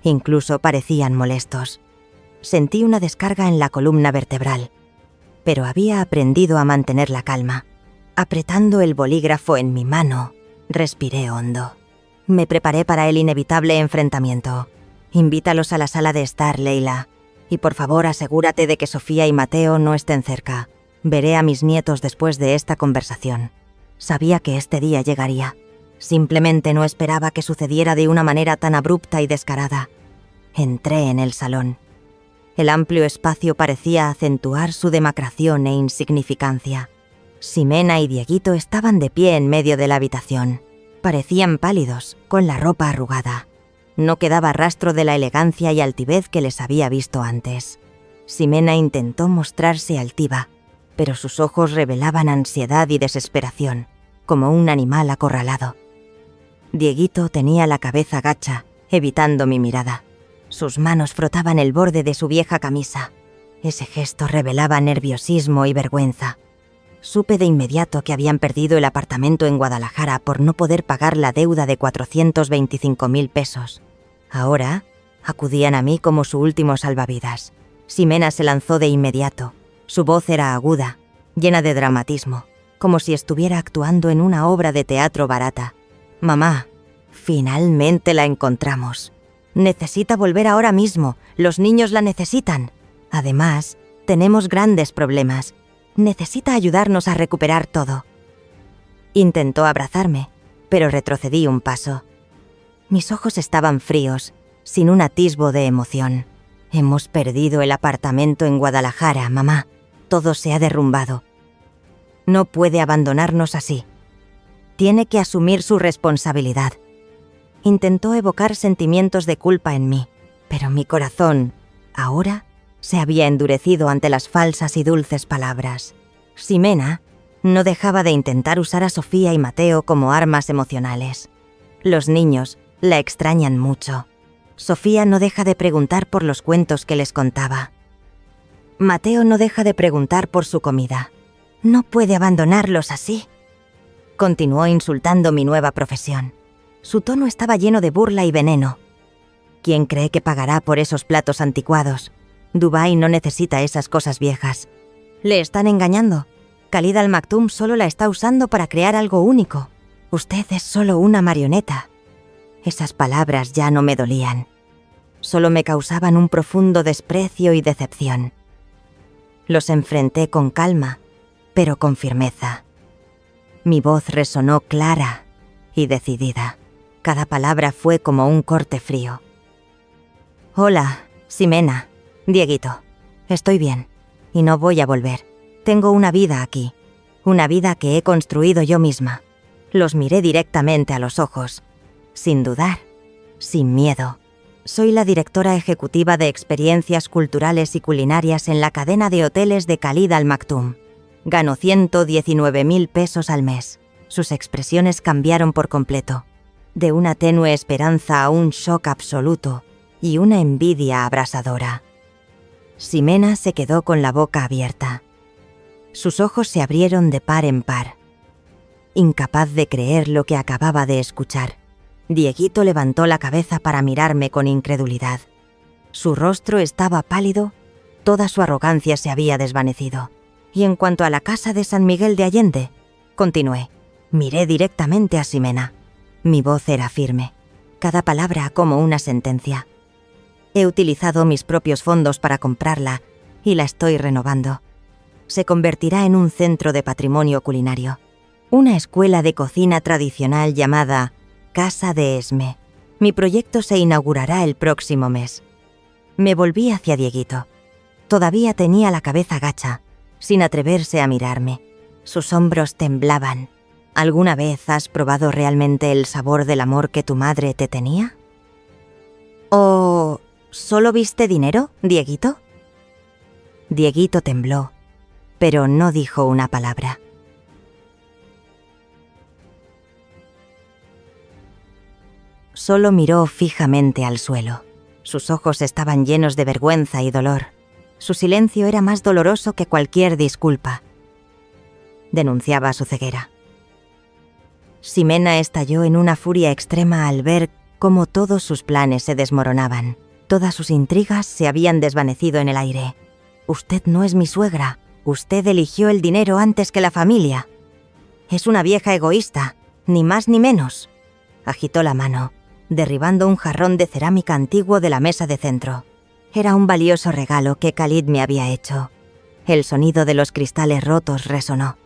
Incluso parecían molestos. Sentí una descarga en la columna vertebral, pero había aprendido a mantener la calma. Apretando el bolígrafo en mi mano, respiré hondo. Me preparé para el inevitable enfrentamiento. Invítalos a la sala de estar, Leila. Y por favor asegúrate de que Sofía y Mateo no estén cerca. Veré a mis nietos después de esta conversación. Sabía que este día llegaría. Simplemente no esperaba que sucediera de una manera tan abrupta y descarada. Entré en el salón. El amplio espacio parecía acentuar su demacración e insignificancia. Ximena y Dieguito estaban de pie en medio de la habitación. Parecían pálidos, con la ropa arrugada. No quedaba rastro de la elegancia y altivez que les había visto antes. Ximena intentó mostrarse altiva, pero sus ojos revelaban ansiedad y desesperación, como un animal acorralado. Dieguito tenía la cabeza gacha, evitando mi mirada. Sus manos frotaban el borde de su vieja camisa. Ese gesto revelaba nerviosismo y vergüenza. Supe de inmediato que habían perdido el apartamento en Guadalajara por no poder pagar la deuda de 425.000 pesos. Ahora, acudían a mí como su último salvavidas. Ximena se lanzó de inmediato. Su voz era aguda, llena de dramatismo, como si estuviera actuando en una obra de teatro barata. «Mamá, finalmente la encontramos. Necesita volver ahora mismo. Los niños la necesitan. Además, tenemos grandes problemas. Necesita ayudarnos a recuperar todo». Intentó abrazarme, pero retrocedí un paso. Mis ojos estaban fríos, sin un atisbo de emoción. «Hemos perdido el apartamento en Guadalajara, mamá. Todo se ha derrumbado. No puede abandonarnos así. Tiene que asumir su responsabilidad». Intentó evocar sentimientos de culpa en mí, pero mi corazón, ahora, se había endurecido ante las falsas y dulces palabras. Ximena no dejaba de intentar usar a Sofía y Mateo como armas emocionales. Los niños la extrañan mucho. Sofía no deja de preguntar por los cuentos que les contaba. Mateo no deja de preguntar por su comida. «No puede abandonarlos así». Continuó insultando mi nueva profesión. Su tono estaba lleno de burla y veneno. ¿Quién cree que pagará por esos platos anticuados? Dubái no necesita esas cosas viejas. Le están engañando. Khalid Al Maktoum solo la está usando para crear algo único. Usted es solo una marioneta. Esas palabras ya no me dolían. Solo me causaban un profundo desprecio y decepción. Los enfrenté con calma, pero con firmeza. Mi voz resonó clara y decidida. Cada palabra fue como un corte frío. «Hola, Ximena, Dieguito. Estoy bien y no voy a volver. Tengo una vida aquí, una vida que he construido yo misma». Los miré directamente a los ojos, sin dudar, sin miedo. Soy la directora ejecutiva de experiencias culturales y culinarias en la cadena de hoteles de Khalid Al Maktoum. Gano 119.000 pesos al mes. Sus expresiones cambiaron por completo. De una tenue esperanza a un shock absoluto y una envidia abrasadora. Ximena se quedó con la boca abierta. Sus ojos se abrieron de par en par. Incapaz de creer lo que acababa de escuchar, Dieguito levantó la cabeza para mirarme con incredulidad. Su rostro estaba pálido, toda su arrogancia se había desvanecido. Y en cuanto a la casa de San Miguel de Allende, continué. Miré directamente a Ximena. Mi voz era firme, cada palabra como una sentencia. He utilizado mis propios fondos para comprarla y la estoy renovando. Se convertirá en un centro de patrimonio culinario. Una escuela de cocina tradicional llamada Casa de Esme. Mi proyecto se inaugurará el próximo mes. Me volví hacia Dieguito. Todavía tenía la cabeza gacha, sin atreverse a mirarme. Sus hombros temblaban. ¿Alguna vez has probado realmente el sabor del amor que tu madre te tenía? ¿O solo viste dinero, Dieguito? Dieguito tembló, pero no dijo una palabra. Solo miró fijamente al suelo. Sus ojos estaban llenos de vergüenza y dolor. Su silencio era más doloroso que cualquier disculpa. Denunciaba su ceguera. Ximena estalló en una furia extrema al ver cómo todos sus planes se desmoronaban. Todas sus intrigas se habían desvanecido en el aire. «Usted no es mi suegra. Usted eligió el dinero antes que la familia. Es una vieja egoísta, ni más ni menos». Agitó la mano, derribando un jarrón de cerámica antiguo de la mesa de centro. Era un valioso regalo que Khalid me había hecho. El sonido de los cristales rotos resonó.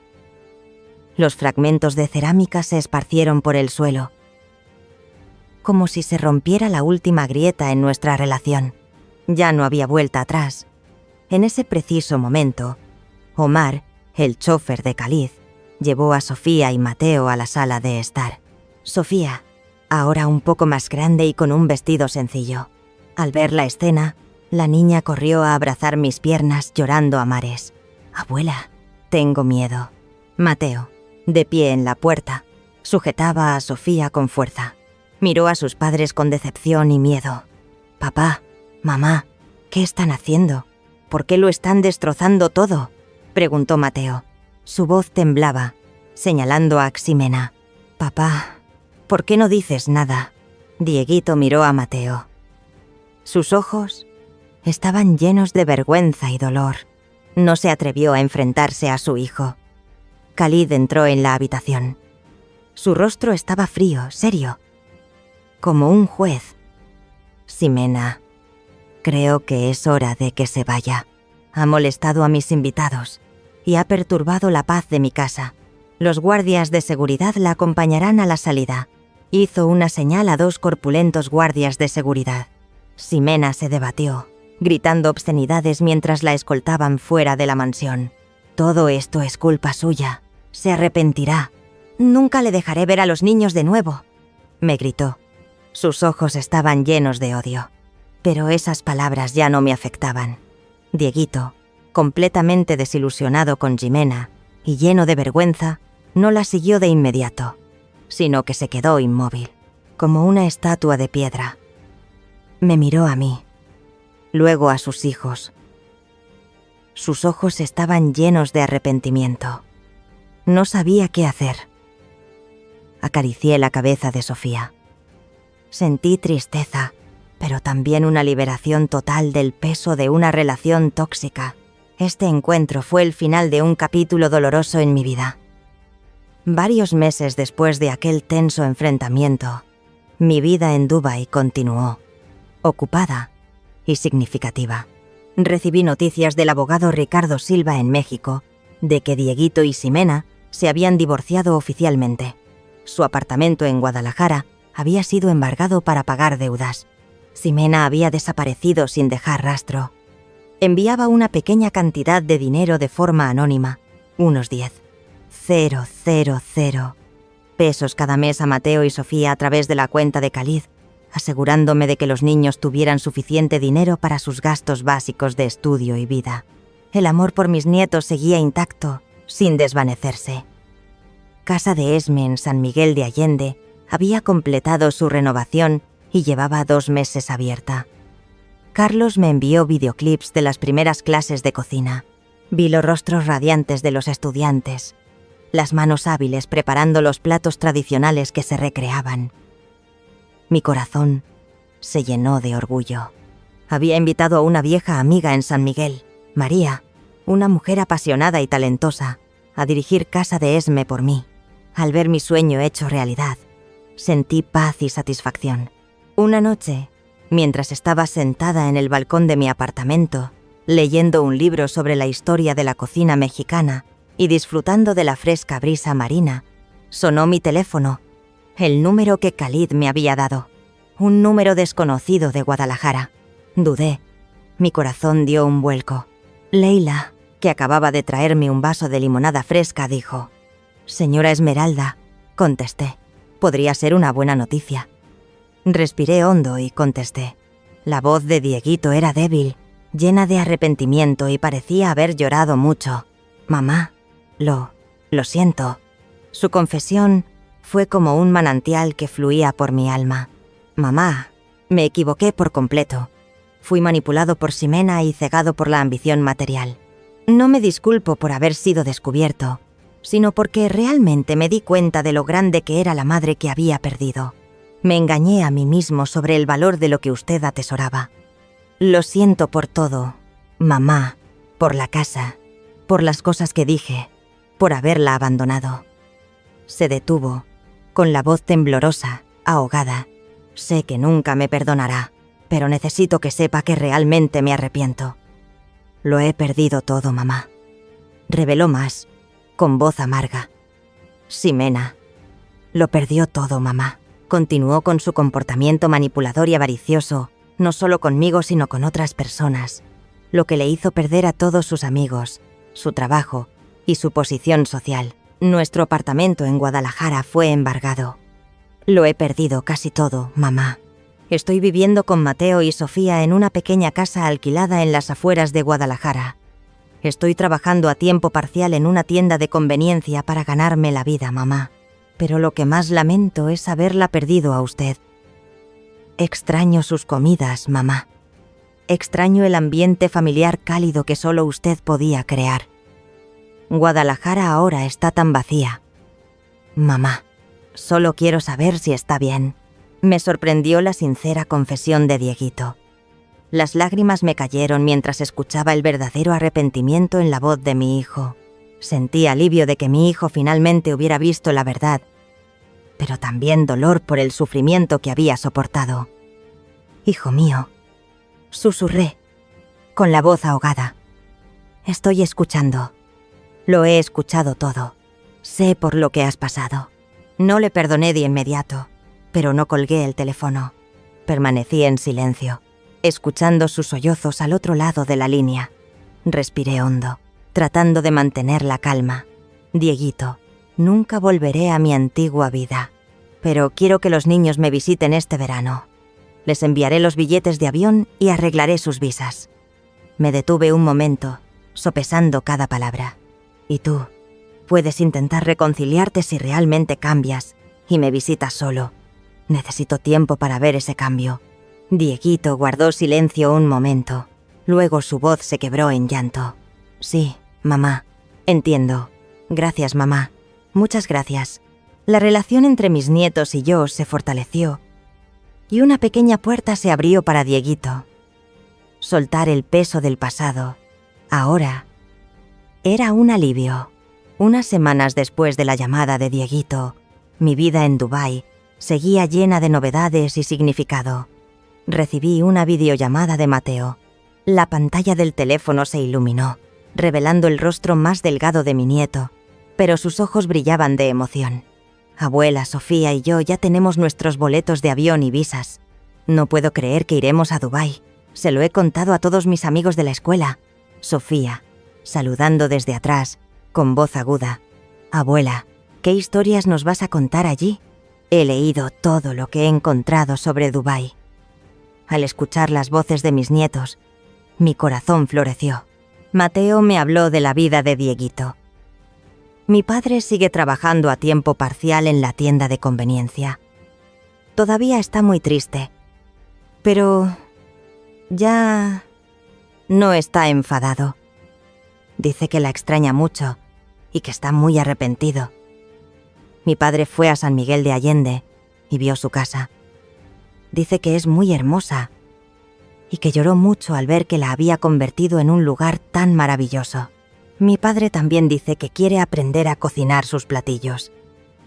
Los fragmentos de cerámica se esparcieron por el suelo, como si se rompiera la última grieta en nuestra relación. Ya no había vuelta atrás. En ese preciso momento, Omar, el chofer de Khalid, llevó a Sofía y Mateo a la sala de estar. Sofía, ahora un poco más grande y con un vestido sencillo. Al ver la escena, la niña corrió a abrazar mis piernas llorando a mares. «Abuela, tengo miedo». Mateo, de pie en la puerta, sujetaba a Sofía con fuerza. Miró a sus padres con decepción y miedo. «Papá, mamá, ¿qué están haciendo? ¿Por qué lo están destrozando todo?», preguntó Mateo. Su voz temblaba, señalando a Ximena. «Papá, ¿por qué no dices nada?». Dieguito miró a Mateo. Sus ojos estaban llenos de vergüenza y dolor. No se atrevió a enfrentarse a su hijo. Khalid entró en la habitación. Su rostro estaba frío, serio, como un juez. «Ximena, creo que es hora de que se vaya. Ha molestado a mis invitados y ha perturbado la paz de mi casa. Los guardias de seguridad la acompañarán a la salida». Hizo una señal a dos corpulentos guardias de seguridad. Ximena se debatió, gritando obscenidades mientras la escoltaban fuera de la mansión. «Todo esto es culpa suya. Se arrepentirá. Nunca le dejaré ver a los niños de nuevo», me gritó. Sus ojos estaban llenos de odio. Pero esas palabras ya no me afectaban. Dieguito, completamente desilusionado con Ximena y lleno de vergüenza, no la siguió de inmediato, sino que se quedó inmóvil, como una estatua de piedra. Me miró a mí, luego a sus hijos. Sus ojos estaban llenos de arrepentimiento. No sabía qué hacer. Acaricié la cabeza de Sofía. Sentí tristeza, pero también una liberación total del peso de una relación tóxica. Este encuentro fue el final de un capítulo doloroso en mi vida. Varios meses después de aquel tenso enfrentamiento, mi vida en Dubái continuó, ocupada y significativa. Recibí noticias del abogado Ricardo Silva en México de que Dieguito y Ximena se habían divorciado oficialmente. Su apartamento en Guadalajara había sido embargado para pagar deudas. Ximena había desaparecido sin dejar rastro. Enviaba una pequeña cantidad de dinero de forma anónima, unos 10,000 pesos cada mes a Mateo y Sofía a través de la cuenta de Khalid, asegurándome de que los niños tuvieran suficiente dinero para sus gastos básicos de estudio y vida. El amor por mis nietos seguía intacto, sin desvanecerse. Casa de Esme en San Miguel de Allende había completado su renovación y llevaba 2 meses abierta. Carlos me envió videoclips de las primeras clases de cocina. Vi los rostros radiantes de los estudiantes, las manos hábiles preparando los platos tradicionales que se recreaban. Mi corazón se llenó de orgullo. Había invitado a una vieja amiga en San Miguel, María, una mujer apasionada y talentosa, a dirigir Casa de Esme por mí. Al ver mi sueño hecho realidad, sentí paz y satisfacción. Una noche, mientras estaba sentada en el balcón de mi apartamento, leyendo un libro sobre la historia de la cocina mexicana y disfrutando de la fresca brisa marina, sonó mi teléfono, el número que Khalid me había dado, un número desconocido de Guadalajara. Dudé, mi corazón dio un vuelco. Leila, que acababa de traerme un vaso de limonada fresca, dijo: «Señora Esmeralda», contesté. Podría ser una buena noticia. Respiré hondo y contesté. La voz de Dieguito era débil, llena de arrepentimiento y parecía haber llorado mucho. «Mamá, lo siento». Su confesión fue como un manantial que fluía por mi alma. «Mamá, me equivoqué por completo. Fui manipulado por Ximena y cegado por la ambición material. No me disculpo por haber sido descubierto, sino porque realmente me di cuenta de lo grande que era la madre que había perdido. Me engañé a mí mismo sobre el valor de lo que usted atesoraba. Lo siento por todo, mamá, por la casa, por las cosas que dije, por haberla abandonado. Se detuvo, con la voz temblorosa, ahogada. Sé que nunca me perdonará, pero necesito que sepa que realmente me arrepiento. Lo he perdido todo, mamá. Reveló más, con voz amarga. Ximena. Lo perdió todo, mamá. Continuó con su comportamiento manipulador y avaricioso, no solo conmigo sino con otras personas, lo que le hizo perder a todos sus amigos, su trabajo y su posición social. Nuestro apartamento en Guadalajara fue embargado. Lo he perdido casi todo, mamá. Estoy viviendo con Mateo y Sofía en una pequeña casa alquilada en las afueras de Guadalajara. Estoy trabajando a tiempo parcial en una tienda de conveniencia para ganarme la vida, mamá. Pero lo que más lamento es haberla perdido a usted. Extraño sus comidas, mamá. Extraño el ambiente familiar cálido que solo usted podía crear. Guadalajara ahora está tan vacía. Mamá, solo quiero saber si está bien. Me sorprendió la sincera confesión de Dieguito. Las lágrimas me cayeron mientras escuchaba el verdadero arrepentimiento en la voz de mi hijo. Sentí alivio de que mi hijo finalmente hubiera visto la verdad, pero también dolor por el sufrimiento que había soportado. Hijo mío, susurré, con la voz ahogada. Estoy escuchando. Lo he escuchado todo. Sé por lo que has pasado. No le perdoné de inmediato, pero no colgué el teléfono. Permanecí en silencio, escuchando sus sollozos al otro lado de la línea. Respiré hondo, tratando de mantener la calma. Dieguito, nunca volveré a mi antigua vida, pero quiero que los niños me visiten este verano. Les enviaré los billetes de avión y arreglaré sus visas. Me detuve un momento, sopesando cada palabra. Y tú, puedes intentar reconciliarte si realmente cambias y me visitas solo. Necesito tiempo para ver ese cambio. Dieguito guardó silencio un momento. Luego su voz se quebró en llanto. Sí, mamá, entiendo. Gracias, mamá. Muchas gracias. La relación entre mis nietos y yo se fortaleció y una pequeña puerta se abrió para Dieguito. Soltar el peso del pasado, ahora, era un alivio. Unas semanas después de la llamada de Dieguito, mi vida en Dubái seguía llena de novedades y significado. Recibí una videollamada de Mateo. La pantalla del teléfono se iluminó, revelando el rostro más delgado de mi nieto, pero sus ojos brillaban de emoción. Abuela, Sofía y yo ya tenemos nuestros boletos de avión y visas. No puedo creer que iremos a Dubái. Se lo he contado a todos mis amigos de la escuela. Sofía, saludando desde atrás, con voz aguda. Abuela, ¿qué historias nos vas a contar allí? He leído todo lo que he encontrado sobre Dubái. Al escuchar las voces de mis nietos, mi corazón floreció. Mateo me habló de la vida de Dieguito. Mi padre sigue trabajando a tiempo parcial en la tienda de conveniencia. Todavía está muy triste, pero ya no está enfadado. Dice que la extraña mucho y que está muy arrepentido. Mi padre fue a San Miguel de Allende y vio su casa. Dice que es muy hermosa y que lloró mucho al ver que la había convertido en un lugar tan maravilloso. Mi padre también dice que quiere aprender a cocinar sus platillos.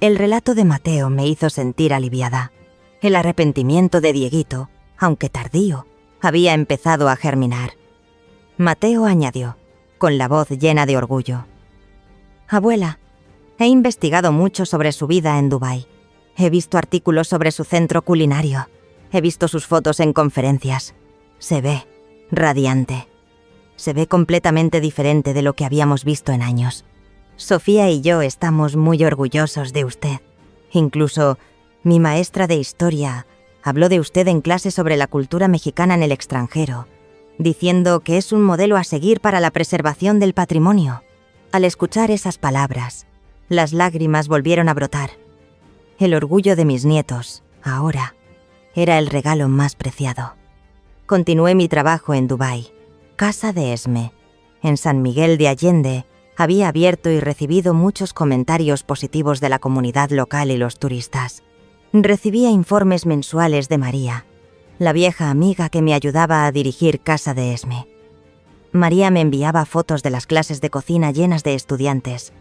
El relato de Mateo me hizo sentir aliviada. El arrepentimiento de Dieguito, aunque tardío, había empezado a germinar. Mateo añadió, con la voz llena de orgullo. Abuela, he investigado mucho sobre su vida en Dubái. He visto artículos sobre su centro culinario. He visto sus fotos en conferencias. Se ve radiante. Se ve completamente diferente de lo que habíamos visto en años. Sofía y yo estamos muy orgullosos de usted. Incluso mi maestra de historia habló de usted en clase sobre la cultura mexicana en el extranjero, diciendo que es un modelo a seguir para la preservación del patrimonio. Al escuchar esas palabras, las lágrimas volvieron a brotar. El orgullo de mis nietos, ahora, era el regalo más preciado. Continué mi trabajo en Dubái. Casa de Esme, en San Miguel de Allende, había abierto y recibido muchos comentarios positivos de la comunidad local y los turistas. Recibía informes mensuales de María, la vieja amiga que me ayudaba a dirigir Casa de Esme. María me enviaba fotos de las clases de cocina llenas de estudiantes,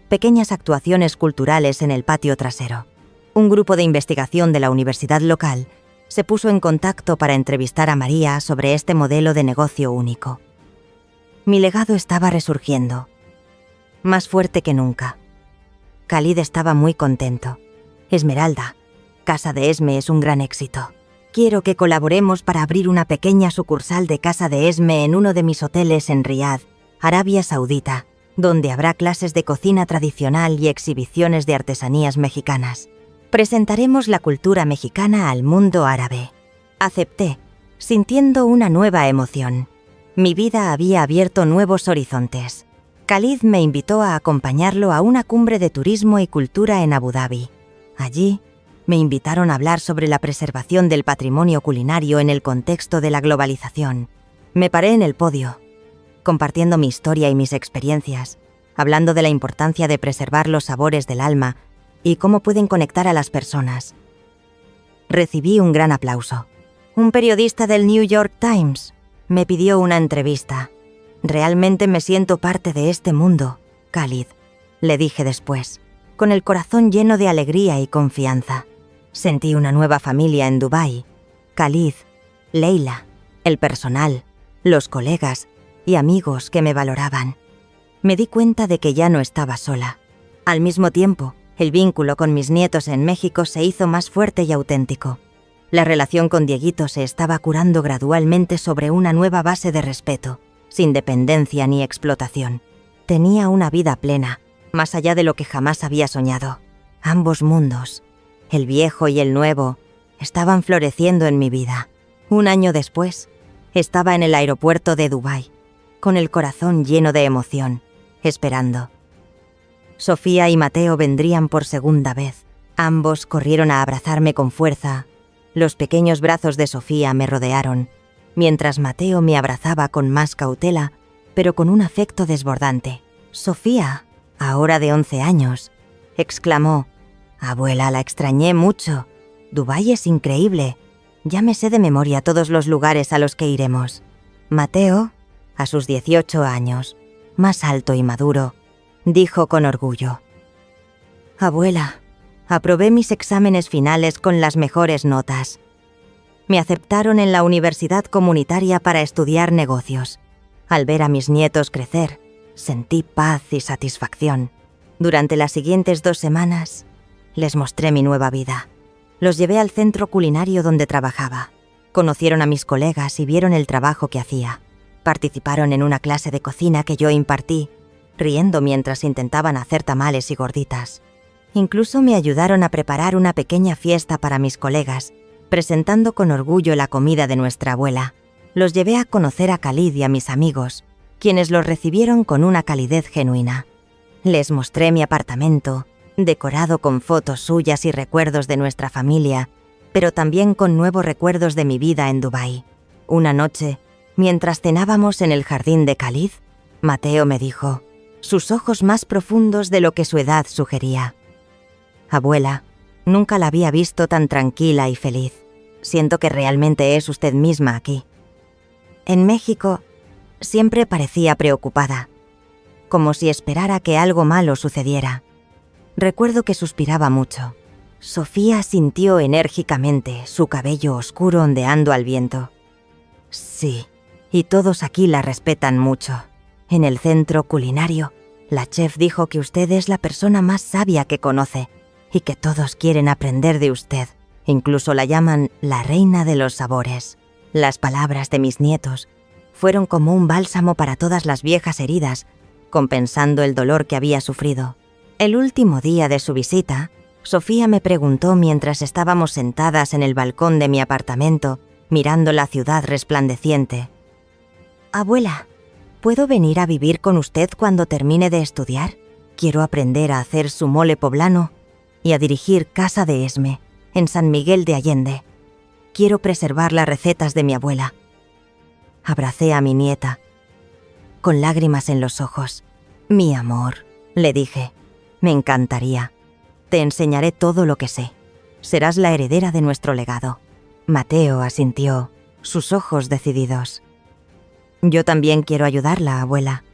pequeñas actuaciones culturales en el patio trasero. Un grupo de investigación de la universidad local se puso en contacto para entrevistar a María sobre este modelo de negocio único. Mi legado estaba resurgiendo, más fuerte que nunca. Khalid estaba muy contento. Esmeralda, Casa de Esme es un gran éxito. Quiero que colaboremos para abrir una pequeña sucursal de Casa de Esme en uno de mis hoteles en Riad, Arabia Saudita, donde habrá clases de cocina tradicional y exhibiciones de artesanías mexicanas. Presentaremos la cultura mexicana al mundo árabe. Acepté, sintiendo una nueva emoción. Mi vida había abierto nuevos horizontes. Khalid me invitó a acompañarlo a una cumbre de turismo y cultura en Abu Dhabi. Allí, me invitaron a hablar sobre la preservación del patrimonio culinario en el contexto de la globalización. Me paré en el podio, compartiendo mi historia y mis experiencias, hablando de la importancia de preservar los sabores del alma y cómo pueden conectar a las personas. Recibí un gran aplauso. Un periodista del New York Times me pidió una entrevista. «Realmente me siento parte de este mundo, Khalid», le dije después, con el corazón lleno de alegría y confianza. Sentí una nueva familia en Dubái. Khalid, Leila, el personal, los colegas y amigos que me valoraban. Me di cuenta de que ya no estaba sola. Al mismo tiempo, el vínculo con mis nietos en México se hizo más fuerte y auténtico. La relación con Dieguito se estaba curando gradualmente sobre una nueva base de respeto, sin dependencia ni explotación. Tenía una vida plena, más allá de lo que jamás había soñado. Ambos mundos, el viejo y el nuevo, estaban floreciendo en mi vida. Un año después, estaba en el aeropuerto de Dubái, con el corazón lleno de emoción, esperando. Sofía y Mateo vendrían por segunda vez. Ambos corrieron a abrazarme con fuerza. Los pequeños brazos de Sofía me rodearon, mientras Mateo me abrazaba con más cautela, pero con un afecto desbordante. «Sofía, ahora de 11 años», exclamó. «Abuela, la extrañé mucho. Dubái es increíble. Ya me sé de memoria todos los lugares a los que iremos». Mateo, a sus 18 años, más alto y maduro, dijo con orgullo: «Abuela, aprobé mis exámenes finales con las mejores notas. Me aceptaron en la universidad comunitaria para estudiar negocios. Al ver a mis nietos crecer, sentí paz y satisfacción. Durante las siguientes 2 semanas, les mostré mi nueva vida. Los llevé al centro culinario donde trabajaba. Conocieron a mis colegas y vieron el trabajo que hacía. Participaron en una clase de cocina que yo impartí, riendo mientras intentaban hacer tamales y gorditas. Incluso me ayudaron a preparar una pequeña fiesta para mis colegas, presentando con orgullo la comida de nuestra abuela. Los llevé a conocer a Khalid y a mis amigos, quienes los recibieron con una calidez genuina. Les mostré mi apartamento, decorado con fotos suyas y recuerdos de nuestra familia, pero también con nuevos recuerdos de mi vida en Dubái. Una noche, mientras cenábamos en el jardín de Khalid, Mateo me dijo, sus ojos más profundos de lo que su edad sugería: «Abuela, nunca la había visto tan tranquila y feliz. Siento que realmente es usted misma aquí». En México, siempre parecía preocupada, como si esperara que algo malo sucediera. Recuerdo que suspiraba mucho. Sofía sintió enérgicamente su cabello oscuro ondeando al viento. «Sí, y todos aquí la respetan mucho. En el centro culinario, la chef dijo que usted es la persona más sabia que conoce y que todos quieren aprender de usted. Incluso la llaman la reina de los sabores». Las palabras de mis nietos fueron como un bálsamo para todas las viejas heridas, compensando el dolor que había sufrido. El último día de su visita, Sofía me preguntó mientras estábamos sentadas en el balcón de mi apartamento, mirando la ciudad resplandeciente: «Abuela, ¿puedo venir a vivir con usted cuando termine de estudiar? Quiero aprender a hacer su mole poblano y a dirigir Casa de Esme, en San Miguel de Allende». Quiero preservar las recetas de mi abuela. Abracé a mi nieta, con lágrimas en los ojos. Mi amor, le dije, me encantaría. Te enseñaré todo lo que sé. Serás la heredera de nuestro legado. Mateo asintió, sus ojos decididos. Yo también quiero ayudarla, abuela.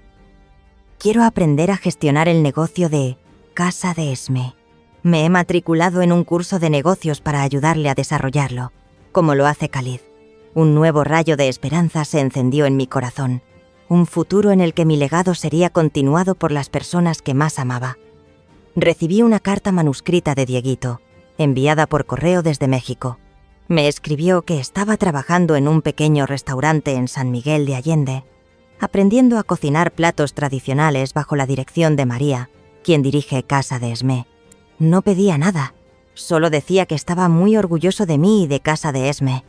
Quiero aprender a gestionar el negocio de Casa de Esme. Me he matriculado en un curso de negocios para ayudarle a desarrollarlo, como lo hace Khalid. Un nuevo rayo de esperanza se encendió en mi corazón. Un futuro en el que mi legado sería continuado por las personas que más amaba. Recibí una carta manuscrita de Dieguito, enviada por correo desde México. Me escribió que estaba trabajando en un pequeño restaurante en San Miguel de Allende, aprendiendo a cocinar platos tradicionales bajo la dirección de María, quien dirige Casa de Esme. No pedía nada, solo decía que estaba muy orgulloso de mí y de Casa de Esme,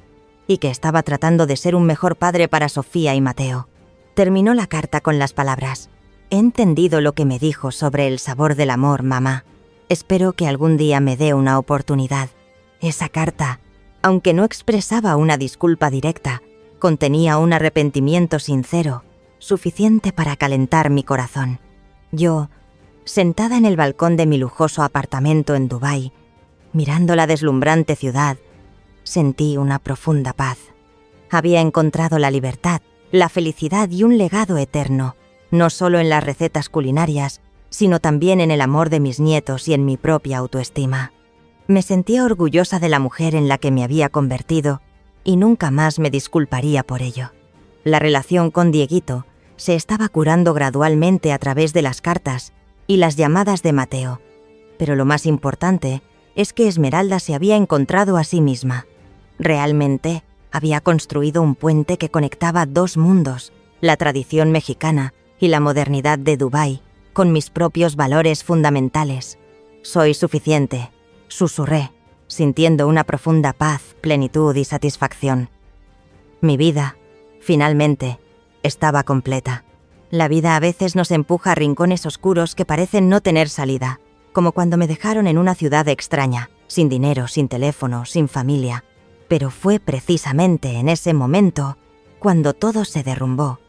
y que estaba tratando de ser un mejor padre para Sofía y Mateo. Terminó la carta con las palabras: «He entendido lo que me dijo sobre el sabor del amor, mamá. Espero que algún día me dé una oportunidad». Esa carta, aunque no expresaba una disculpa directa, contenía un arrepentimiento sincero, suficiente para calentar mi corazón. Yo, sentada en el balcón de mi lujoso apartamento en Dubái, mirando la deslumbrante ciudad, sentí una profunda paz. Había encontrado la libertad, la felicidad y un legado eterno, no solo en las recetas culinarias, sino también en el amor de mis nietos y en mi propia autoestima. Me sentía orgullosa de la mujer en la que me había convertido y nunca más me disculparía por ello. La relación con Dieguito se estaba curando gradualmente a través de las cartas y las llamadas de Mateo, pero lo más importante es que Esmeralda se había encontrado a sí misma. Realmente había construido un puente que conectaba dos mundos, la tradición mexicana y la modernidad de Dubái, con mis propios valores fundamentales. «Soy suficiente», susurré, sintiendo una profunda paz, plenitud y satisfacción. Mi vida, finalmente, estaba completa. La vida a veces nos empuja a rincones oscuros que parecen no tener salida, como cuando me dejaron en una ciudad extraña, sin dinero, sin teléfono, sin familia. Pero fue precisamente en ese momento cuando todo se derrumbó,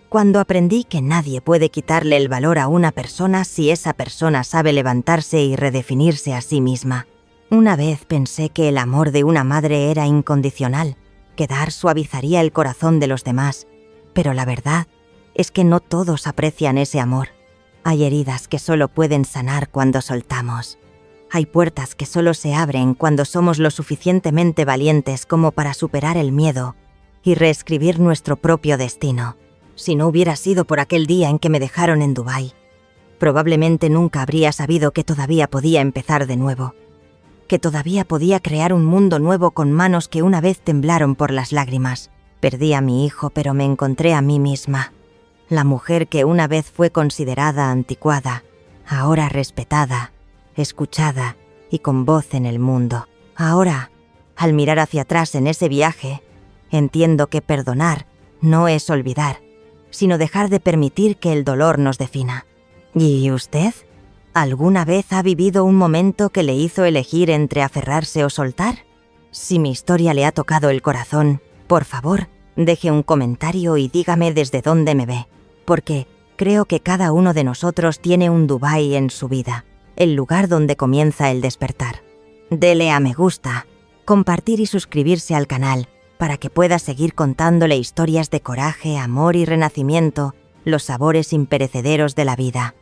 cuando aprendí que nadie puede quitarle el valor a una persona si esa persona sabe levantarse y redefinirse a sí misma. Una vez pensé que el amor de una madre era incondicional, que dar suavizaría el corazón de los demás, pero la verdad es que no todos aprecian ese amor. Hay heridas que solo pueden sanar cuando soltamos. Hay puertas que solo se abren cuando somos lo suficientemente valientes como para superar el miedo y reescribir nuestro propio destino. Si no hubiera sido por aquel día en que me dejaron en Dubái, probablemente nunca habría sabido que todavía podía empezar de nuevo, que todavía podía crear un mundo nuevo con manos que una vez temblaron por las lágrimas. Perdí a mi hijo, pero me encontré a mí misma. La mujer que una vez fue considerada anticuada, ahora respetada, escuchada y con voz en el mundo. Ahora, al mirar hacia atrás en ese viaje, entiendo que perdonar no es olvidar, sino dejar de permitir que el dolor nos defina. ¿Y usted? ¿Alguna vez ha vivido un momento que le hizo elegir entre aferrarse o soltar? Si mi historia le ha tocado el corazón, por favor, deje un comentario y dígame desde dónde me ve, porque creo que cada uno de nosotros tiene un Dubái en su vida, el lugar donde comienza el despertar. Dele a me gusta, compartir y suscribirse al canal para que pueda seguir contándole historias de coraje, amor y renacimiento, los sabores imperecederos de la vida.